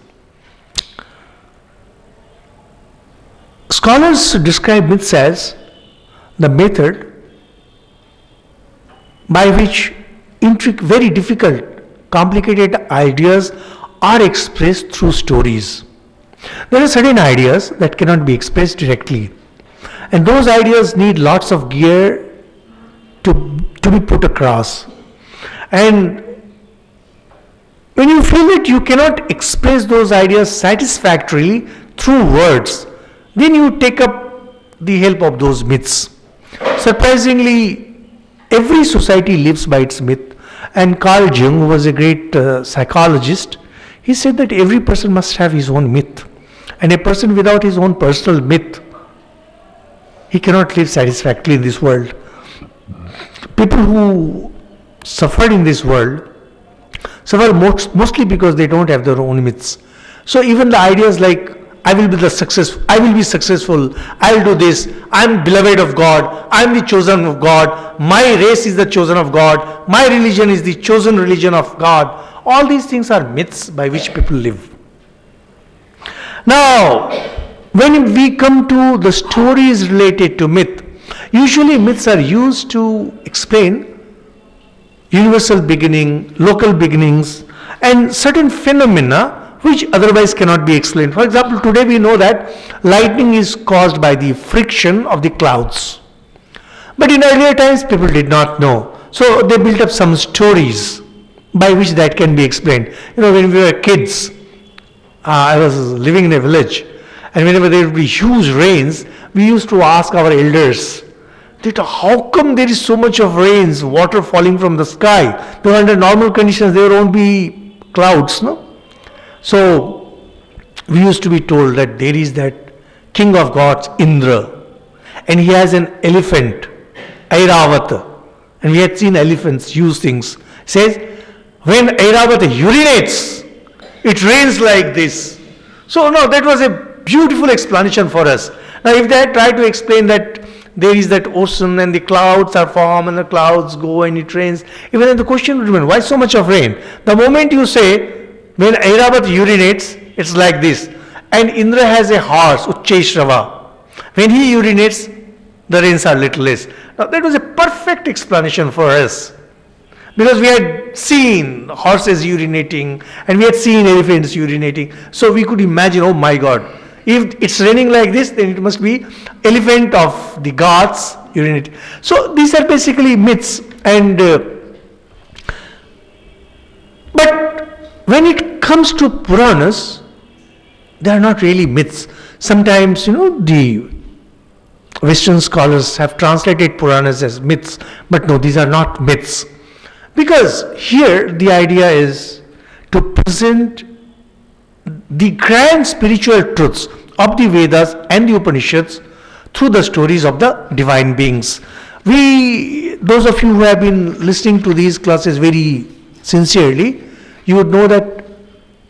Scholars describe myths as the method by which very difficult, complicated ideas are expressed through stories. There are certain ideas that cannot be expressed directly, and those ideas need lots of gear to be put across. And when you feel that you cannot express those ideas satisfactorily through words, then you take up the help of those myths. Surprisingly, every society lives by its myth. And Carl Jung, who was a great psychologist, he said that every person must have his own myth. And a person without his own personal myth, he cannot live satisfactorily in this world. People who suffered in this world suffer mostly because they don't have their own myths. So even the ideas like, I will be successful, I will do this, I am beloved of God, I am the chosen of God, my race is the chosen of God, my religion is the chosen religion of God. All these things are myths by which people live. Now, when we come to the stories related to myth, usually myths are used to explain universal beginning, local beginnings, and certain phenomena which otherwise cannot be explained. For example, today we know that lightning is caused by the friction of the clouds. But in earlier times, people did not know. So they built up some stories by which that can be explained. When we were kids, I was living in a village, and whenever there would be huge rains, we used to ask our elders that how come there is so much of rains, water falling from the sky? Though under normal conditions there won't be clouds, no? So we used to be told that there is that king of gods, Indra, and he has an elephant, Airavata, and we had seen elephants use things. Says, when Airavata urinates, it rains like this. So no, that was a beautiful explanation for us. Now if they had tried to explain that there is that ocean and the clouds are formed and the clouds go and it rains, even then the question would remain, why so much of rain? The moment you say, when Airavata urinates, it's like this. And Indra has a horse, Uchchaishrava. When he urinates, the rains are little less. Now that was a perfect explanation for us. Because we had seen horses urinating and we had seen elephants urinating. So we could imagine, oh my God, if it's raining like this, then it must be elephant of the gods urinating. So these are basically myths. And but when it comes to Puranas, they are not really myths. Sometimes, the Western scholars have translated Puranas as myths, but no, these are not myths. Because here the idea is to present the grand spiritual truths of the Vedas and the Upanishads through the stories of the divine beings. Those of you who have been listening to these classes very sincerely, you would know that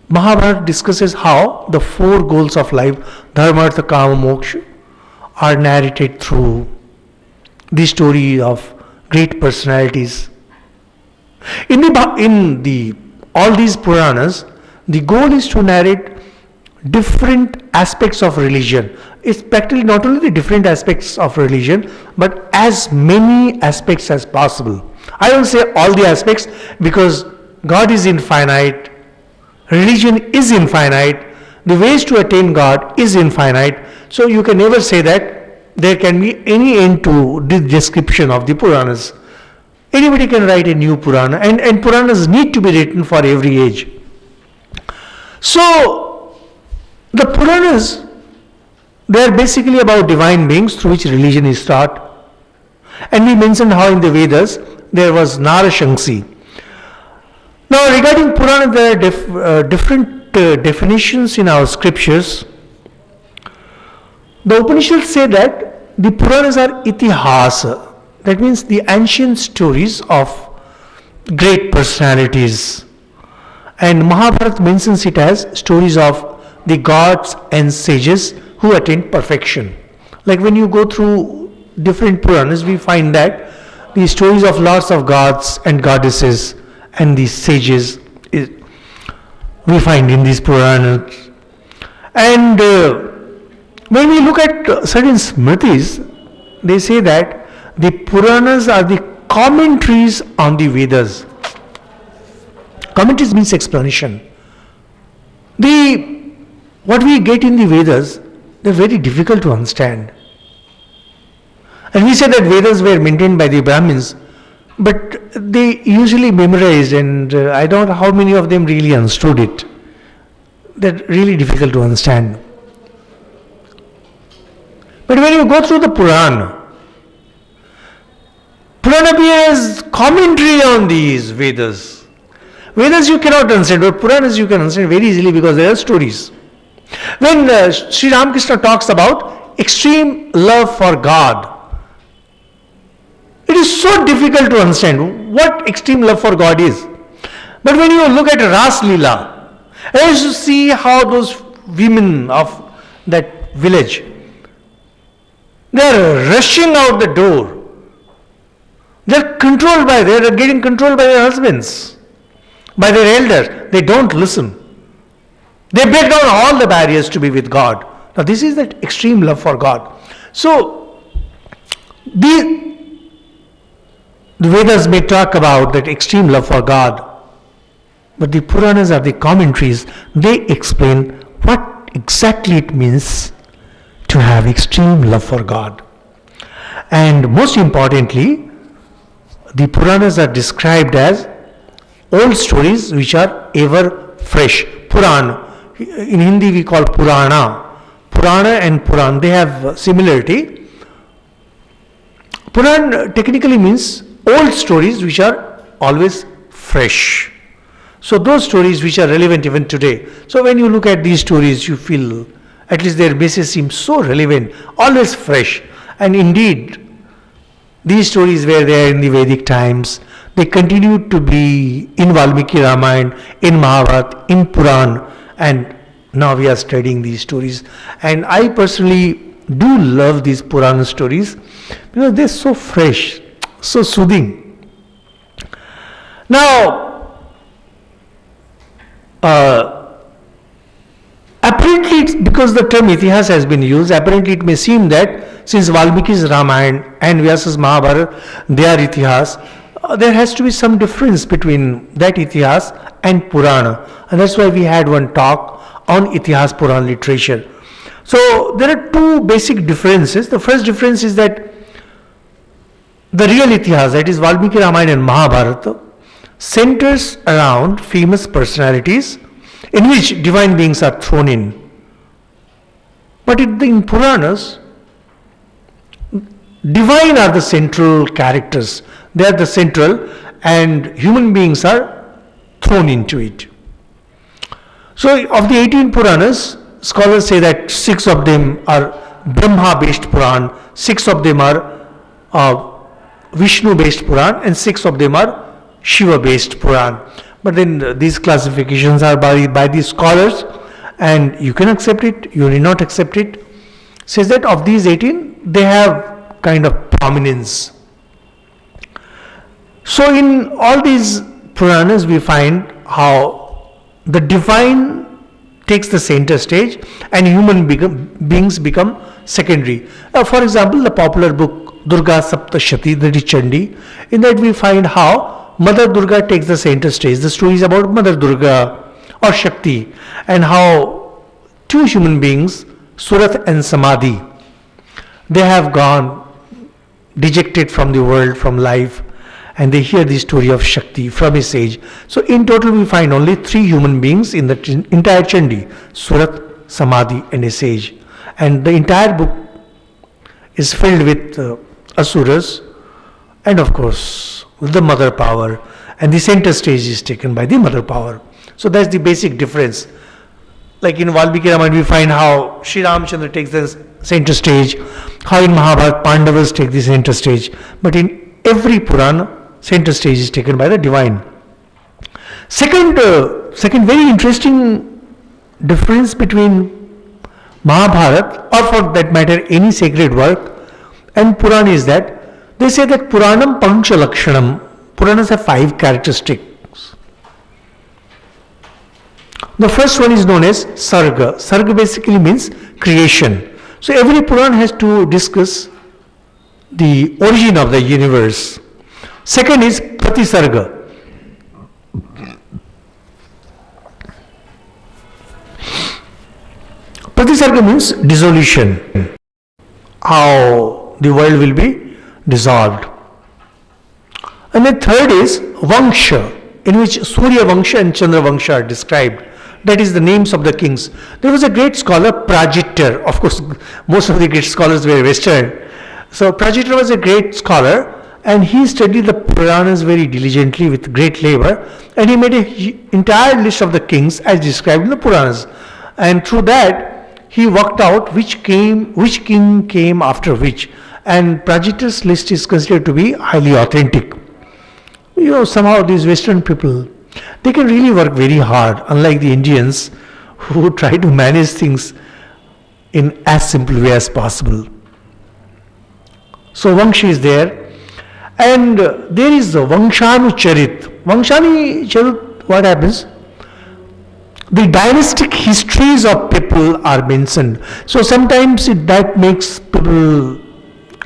Mahabharata discusses how the four goals of life, dharma, artha, kama, moksha, are narrated through the story of great personalities. In all these Puranas, the goal is to narrate different aspects of religion. It's practically not only the different aspects of religion, but as many aspects as possible. I don't say all the aspects because God is infinite, religion is infinite, the ways to attain God is infinite, so you can never say that there can be any end to the description of the Puranas. Anybody can write a new Purana, and Puranas need to be written for every age. So, the Puranas, they are basically about divine beings through which religion is taught. And we mentioned how in the Vedas there was Narashanksi. Now, regarding Purana, there are different definitions in our scriptures. The Upanishads say that the Puranas are itihasa. That means the ancient stories of great personalities. And Mahabharata mentions it as stories of the gods and sages who attained perfection. Like when you go through different Puranas, we find that the stories of lots of gods and goddesses and the sages we find in these Puranas. And when we look at certain Smritis, they say that the Puranas are the commentaries on the Vedas. Commentaries means explanation. What we get in the Vedas, they're very difficult to understand. And we say that Vedas were maintained by the Brahmins, but they usually memorized, and I don't know how many of them really understood it. They're really difficult to understand. But when you go through the Purana appears commentary on these Vedas. Vedas you cannot understand, but Puranas you can understand very easily because they are stories. When Sri Ramakrishna talks about extreme love for God, it is so difficult to understand what extreme love for God is. But when you look at Ras Leela, and you see how those women of that village, they are rushing out the door. They are getting controlled by their husbands, by their elders. They don't listen. They break down all the barriers to be with God. Now this is that extreme love for God. So, the Vedas may talk about that extreme love for God, but the Puranas are the commentaries. They explain what exactly it means to have extreme love for God. And most importantly, the Puranas are described as old stories which are ever fresh. Purana. In Hindi we call Purana. Purana and Puran, they have similarity. Puran technically means old stories which are always fresh. So those stories which are relevant even today. So when you look at these stories, you feel at least their basis seems so relevant, always fresh. And indeed, these stories were there in the Vedic times. They continued to be in Valmiki Ramayana, in Mahabharata, in Puran, and now we are studying these stories. And I personally do love these Puran stories because they're so fresh, so soothing. Now, apparently, because the term Itihas has been used, apparently it may seem that since Valmiki's Ramayana and Vyasa's Mahabharata, they are Itihas, there has to be some difference between that Itihas and Purana. And that's why we had one talk on Itihas Puran literature. So there are two basic differences. The first difference is that the real Itihas, that is Valmiki Ramayana and Mahabharata, centers around famous personalities in which divine beings are thrown in. But in Puranas, divine are the central characters. They are the central, and human beings are thrown into it. So of the 18 Puranas, scholars say that 6 of them are Brahma-based Puran, 6 of them are Vishnu-based Puran, and 6 of them are Shiva-based Puran. But then these classifications are by these scholars, and you can accept it, you need not accept it. Says that of these 18, they have kind of prominence. So in all these Puranas, we find how the divine takes the center stage and human beings become secondary. For example, the popular book Durga Saptashati, that is Chandi, in that we find how Mother Durga takes the center stage. The story is about Mother Durga or Shakti, and how two human beings, Surat and Samadhi, they have gone dejected from the world, from life, and they hear the story of Shakti from his age. So in total we find only 3 human beings in the entire Chandi: Surat, Samadhi and a sage. And the entire book is filled with asuras, and of course with the mother power, and the center stage is taken by the mother power. So that's the basic difference. Like in Valmiki Ramayana we find how Sri Ramchandra takes the center stage, how in Mahabharata Pandavas take the center stage, but in every Purana center stage is taken by the divine. Second very interesting difference between Mahabharata, or for that matter any sacred work, and Puran is that they say that Puranam Pancha Lakshanam. Puranas have 5 characteristics. The first one is known as Sarga. Sarga basically means creation. So every Puran has to discuss the origin of the universe. Second is Pratisarga. Pratisarga means dissolution. How the world will be dissolved. And the third is Vangsha, in which Surya Vangsha and Chandra Vangsha are described. That is the names of the kings. There was a great scholar, Prajitter. Of course, most of the great scholars were Western. So Prajitter was a great scholar, and he studied the Puranas very diligently with great labor, and he made an entire list of the kings as described in the Puranas. And through that, he worked out which king came after which. And Prajitter's list is considered to be highly authentic. You know, somehow these Western people, they can really work very hard, unlike the Indians who try to manage things in as simple way as possible. So Vangsha is there, and there is the Vangshanucharit. Vangshanucharit, what happens? The dynastic histories of people are mentioned. So sometimes that makes people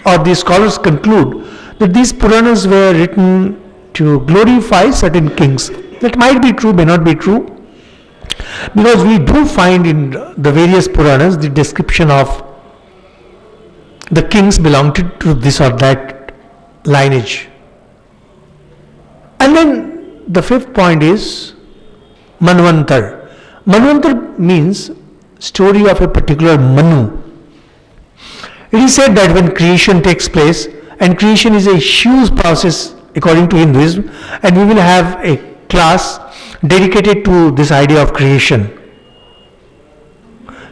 or the scholars conclude that these Puranas were written to glorify certain kings. That might be true, may not be true, because we do find in the various Puranas the description of the kings belonged to this or that lineage. And then the 5th point is Manvantar. Manvantar means story of a particular Manu. It is said that when creation takes place, and creation is a huge process according to Hinduism, and we will have a class dedicated to this idea of creation.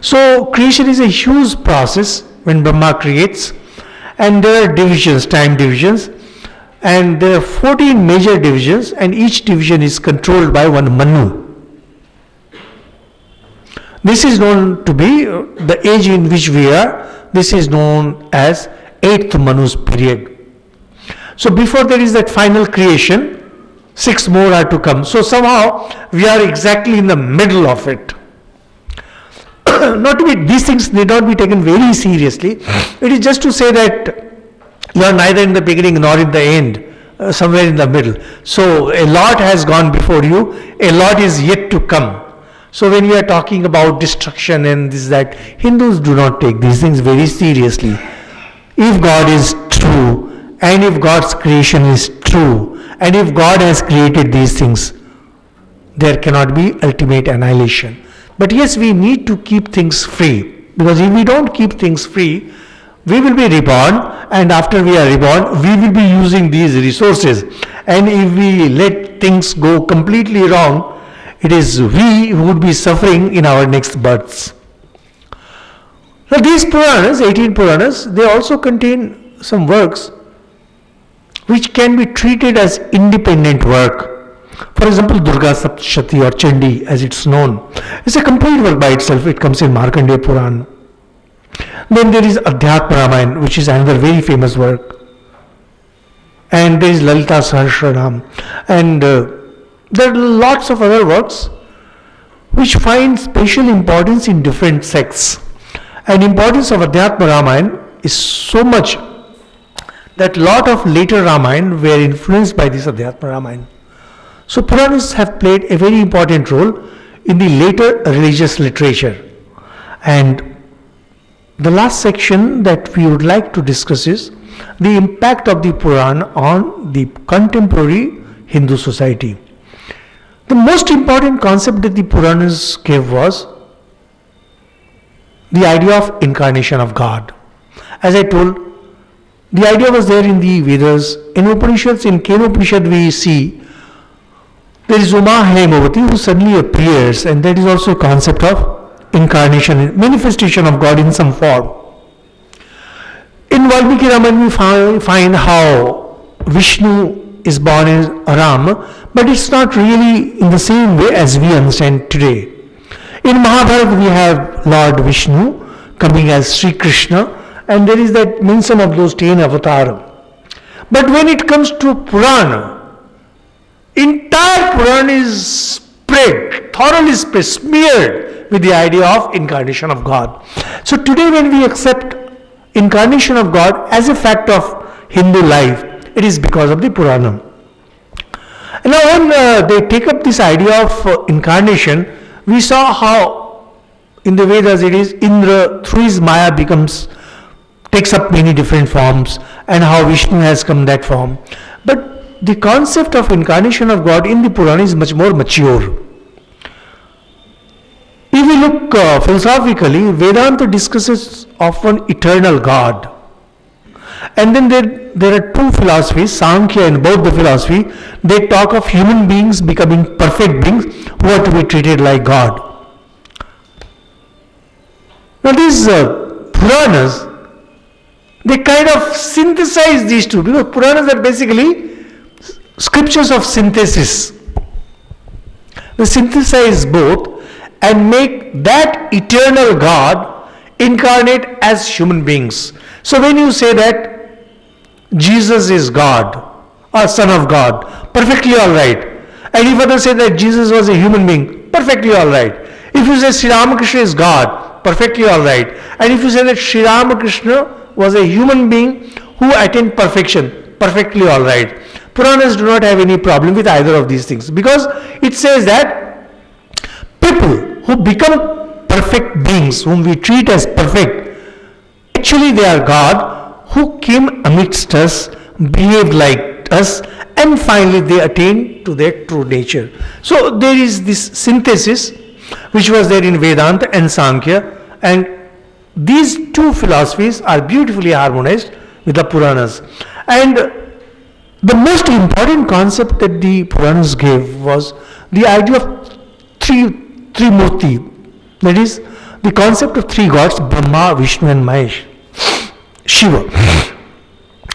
So creation is a huge process when Brahma creates, And there are divisions, time divisions, and there are 14 major divisions, and each division is controlled by one Manu. This is known to be the age in which we are. This is known as 8th Manu's period. So before there is that final creation, 6 more are to come. So somehow we are exactly in the middle of it. Not to be, these things need not be taken very seriously. It is just to say that you are neither in the beginning nor in the end, somewhere in the middle. So a lot has gone before you, a lot is yet to come. So when we are talking about destruction and this, that, Hindus do not take these things very seriously. If God is true, and if God's creation is true, and if God has created these things, there cannot be ultimate annihilation. But yes, we need to keep things free, because if we don't keep things free, we will be reborn, and after we are reborn, we will be using these resources. And if we let things go completely wrong, it is we who would be suffering in our next births. Now these Puranas, 18 Puranas, they also contain some works which can be treated as independent work. For example, Durga Saptashati or Chandi, as it's known, is a complete work by itself. It comes in Markandeya Puran. Then there is Adhyatma Ramayana, which is another very famous work. And there is Lalita Sahasranam. And there are lots of other works which find special importance in different sects. And importance of Adhyatma Ramayana is so much that lot of later Ramayana were influenced by this Adhyatma Ramayana. So Puranas have played a very important role in the later religious literature. And the last section that we would like to discuss is the impact of the Puran on the contemporary Hindu society. The most important concept that the Puranas gave was the idea of incarnation of God. As I told, the idea was there in the Vedas. In Upanishads, in Kenopanishad we see there is Uma Hemavati who suddenly appears, and that is also a concept of incarnation, manifestation of God in some form. In Valmiki Ramayana we find how Vishnu is born as Ram, but it's not really in the same way as we understand today. In Mahabharata we have Lord Vishnu coming as Sri Krishna, and there is that mention of those 10 avatars. But when it comes to Purana, entire Purana is spread, thoroughly spread, smeared with the idea of incarnation of God. So today when we accept incarnation of God as a fact of Hindu life, it is because of the Purana. And now when they take up this idea of incarnation, we saw how in the Vedas it is Indra through his Maya takes up many different forms, and how Vishnu has come that form. But the concept of incarnation of God in the Purana is much more mature. If we look philosophically, Vedanta discusses of one eternal God. And then there are two philosophies, Sankhya and Bauddha philosophy. They talk of human beings becoming perfect beings who are to be treated like God. Now these Puranas, they kind of synthesize these two, because Puranas are basically scriptures of synthesis. They synthesize both and make that eternal God incarnate as human beings. So when you say that Jesus is God or Son of God, perfectly alright. And if others say that Jesus was a human being, perfectly alright. If you say Sri Ramakrishna is God, perfectly alright. And if you say that Sri Ramakrishna was a human being who attained perfection, perfectly alright. Puranas do not have any problem with either of these things, because it says that people who become perfect beings, whom we treat as perfect, actually they are God who came amidst us, behaved like us, and finally they attain to their true nature. So there is this synthesis which was there in Vedanta and Sankhya, and these two philosophies are beautifully harmonized with the Puranas. And the most important concept that the Puranas gave was the idea of Trimurti, that is the concept of three gods, Brahma, Vishnu and Mahesh, Shiva.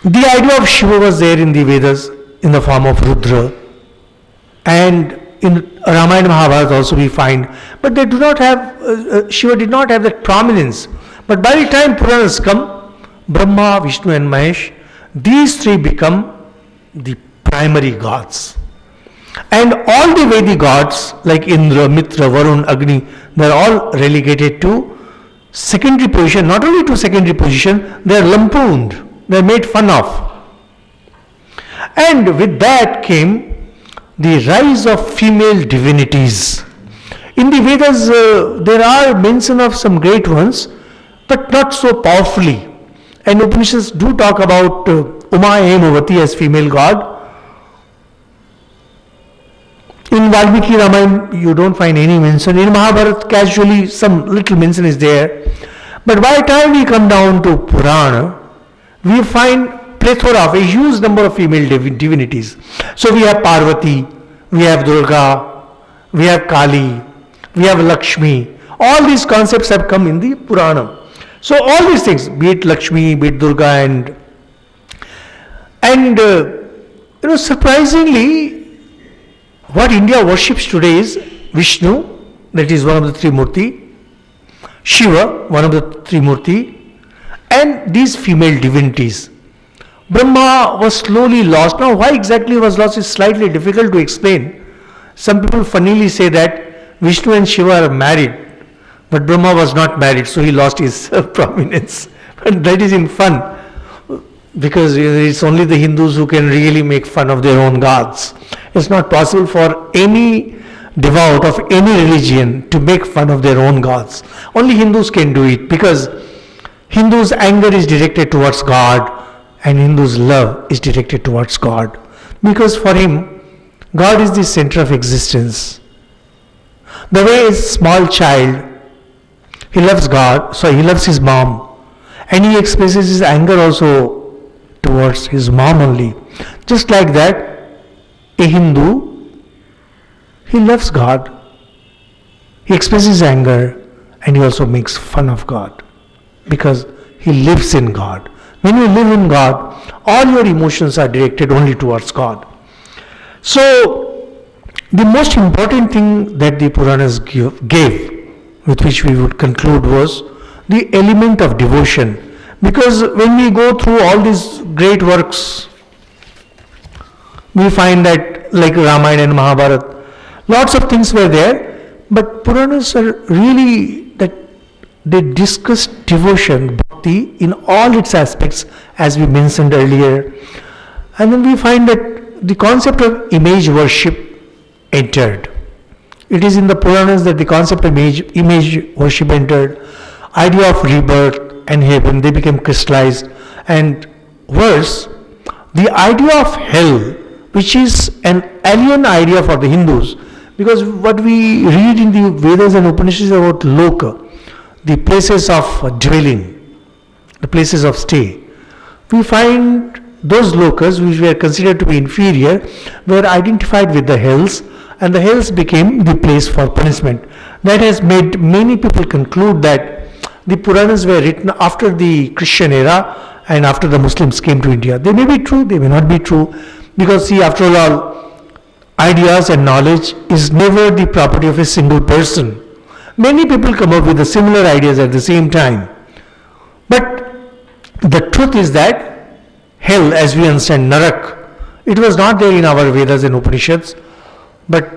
The idea of Shiva was there in the Vedas in the form of Rudra, and in Ramayana Mahabharata also we find, but they do not have, Shiva did not have that prominence. But by the time Puranas come, Brahma, Vishnu and Mahesh, these three become the primary gods. And all the Vedic gods like Indra, Mitra, Varun, Agni, they are all relegated to secondary position. Not only to secondary position, they are lampooned, they are made fun of. And with that came the rise of female divinities. In the Vedas, there are mention of some great ones, but not so powerfully. And Upanishads do talk about Uma Hemavati as female god. In Valmiki Ramayana, you don't find any mention. In Mahabharata, casually some little mention is there. But by the time we come down to Purana, we find plethora of a huge number of female divinities. So we have Parvati, we have Durga, we have Kali, we have Lakshmi. All these concepts have come in the Purana. So all these things, be it Lakshmi, be it Durga, and surprisingly, what India worships today is Vishnu, that is one of the three Murti, Shiva, one of the three Murti, and these female divinities. Brahma was slowly lost. Now, why exactly was lost is slightly difficult to explain. Some people funnily say that Vishnu and Shiva are married, but Brahma was not married, so he lost his prominence. And that is in fun, because it's only the Hindus who can really make fun of their own gods. It's not possible for any devout of any religion to make fun of their own gods. Only Hindus can do it, because Hindus' anger is directed towards God and Hindus' love is directed towards God. Because for him, God is the center of existence. The way a small child, he loves God, so he loves his mom, and he expresses his anger also towards his mom only. Just like that, a Hindu, he loves God, he expresses anger, and he also makes fun of God, because he lives in God. When you live in God, all your emotions are directed only towards God. So, the most important thing that the Puranas gave, with which we would conclude, was the element of devotion. Because when we go through all these great works, we find that like Ramayana and Mahabharata, lots of things were there, but Puranas are really that they discuss devotion, bhakti, in all its aspects, as we mentioned earlier. And then we find that the concept of image worship entered. It is in the Puranas that the concept of image worship entered. Idea of rebirth and heaven, they became crystallized. And worse, the idea of hell, which is an alien idea for the Hindus, because what we read in the Vedas and Upanishads about loka, the places of dwelling, the places of stay, we find those lokas which were considered to be inferior were identified with the hells, and the hells became the place for punishment. That has made many people conclude that the Puranas were written after the Christian era and after the Muslims came to India. They may be true, they may not be true, because see, after all, ideas and knowledge is never the property of a single person. Many people come up with the similar ideas at the same time. But the truth is that hell, as we understand, Narak, it was not there in our Vedas and Upanishads, but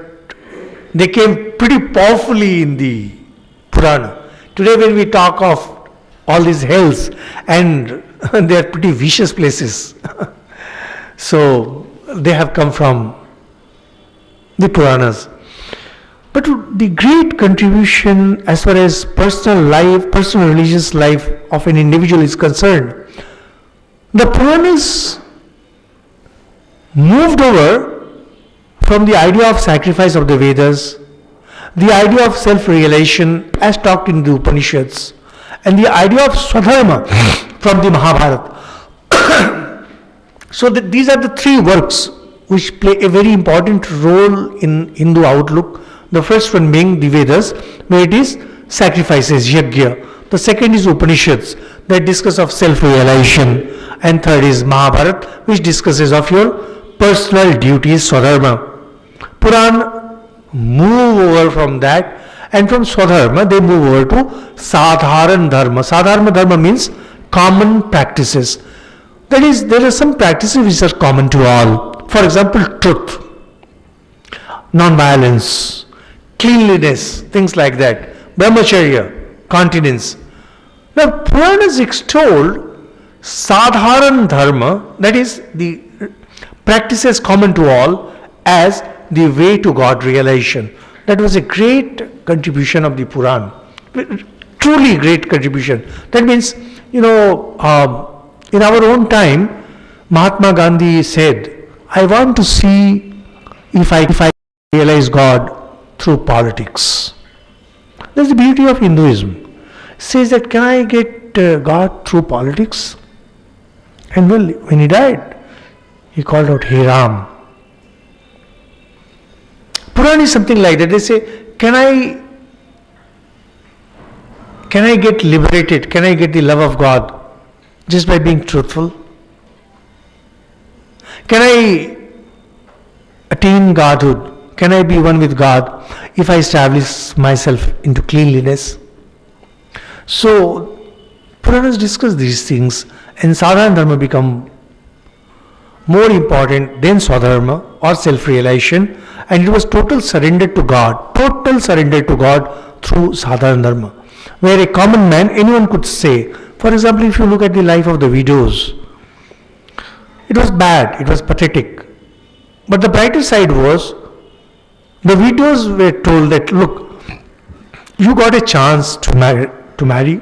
they came pretty powerfully in the Purana. Today when we talk of all these hells, and they are pretty vicious places. So they have come from the Puranas. But the great contribution as far as personal life, personal religious life of an individual is concerned, the Puranas moved over from the idea of sacrifice of the Vedas, the idea of self-realization as talked in the Upanishads, and the idea of Swadharma from the Mahabharata. So these are the three works which play a very important role in Hindu outlook. The first one being the Vedas, where it is sacrifices, yajna. The second is Upanishads, that discuss of self-realization and third is Mahabharata, which discusses of your personal duties, Swadharma. Puran move over from that, and from Swadharma they move over to Sadharan Dharma. Sadharma Dharma means common practices. That is, there are some practices which are common to all. For example, truth, non-violence, cleanliness, things like that, brahmacharya, continence. Now, Puranas extolled Sadharan Dharma, that is, the practices common to all, as the way to God realization. That was a great contribution of the Puran. Truly great contribution. That means, in our own time, Mahatma Gandhi said, I want to see if I realize God through politics. That's the beauty of Hinduism. It says that, can I get God through politics? And well, when he died, he called out, Hey Ram. Puran is something like that. They say, can I get liberated? Can I get the love of God just by being truthful? Can I attain Godhood? Can I be one with God if I establish myself into cleanliness? So, Puranas discuss these things, and Sadhana Dharma become more important than Swadharma or self-realization, and it was total surrender to God through Sadhana Dharma, where a common man, anyone could say. For example, if you look at the life of the widows, it was bad, it was pathetic. But the brighter side was, the widows were told that, look, you got a chance to marry,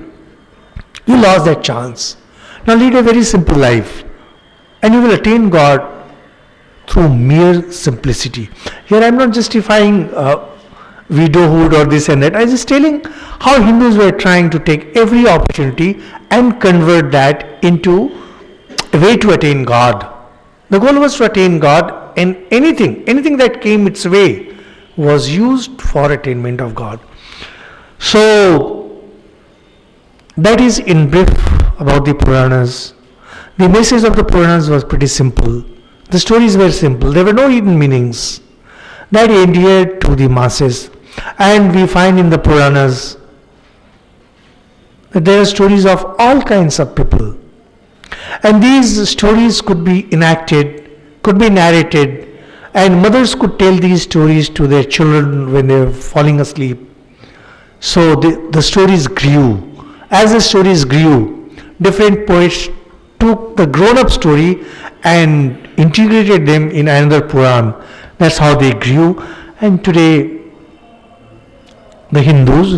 you lost that chance. Now lead a very simple life, and you will attain God through mere simplicity. Here I am not justifying widowhood or this and that. I am just telling how Hindus were trying to take every opportunity and convert that into a way to attain God. The goal was to attain God, and anything that came its way was used for attainment of God. So, that is in brief about the Puranas. The message of the Puranas was pretty simple. The stories were simple. There were no hidden meanings that endeared to the masses. And we find in the Puranas that there are stories of all kinds of people. And these stories could be enacted, could be narrated, and mothers could tell these stories to their children when they were falling asleep. So the stories grew. As the stories grew, different poets took the grown-up story and integrated them in another Puran. That's how they grew. And today, the Hindus,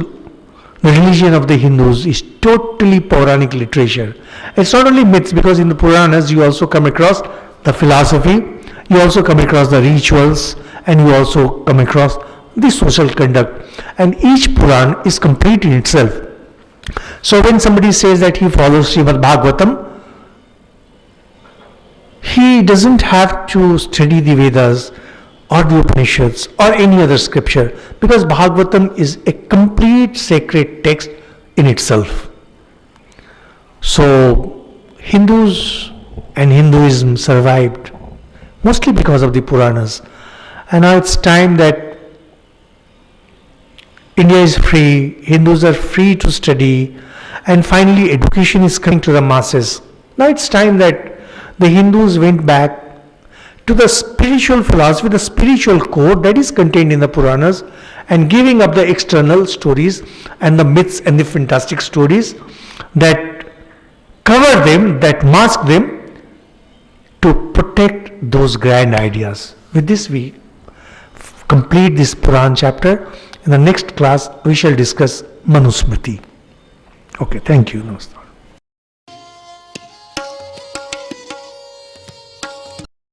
the religion of the Hindus is totally Puranic literature. It's not only myths, because in the Puranas you also come across the philosophy, you also come across the rituals, and you also come across the social conduct. And each Puran is complete in itself. So when somebody says that he follows Srimad Bhagavatam, he doesn't have to study the Vedas or the Upanishads or any other scripture, because Bhagavatam is a complete sacred text in itself. So Hindus and Hinduism survived mostly because of the Puranas. And now it's time that India is free, Hindus are free to study, and finally education is coming to the masses. Now it's time that the Hindus went back to the spiritual philosophy, the spiritual code that is contained in the Puranas, and giving up the external stories and the myths and the fantastic stories that cover them, that mask them, to protect those grand ideas. With this we complete this Puran chapter. In the next class we shall discuss Manusmriti. Okay, thank you. Namaskar.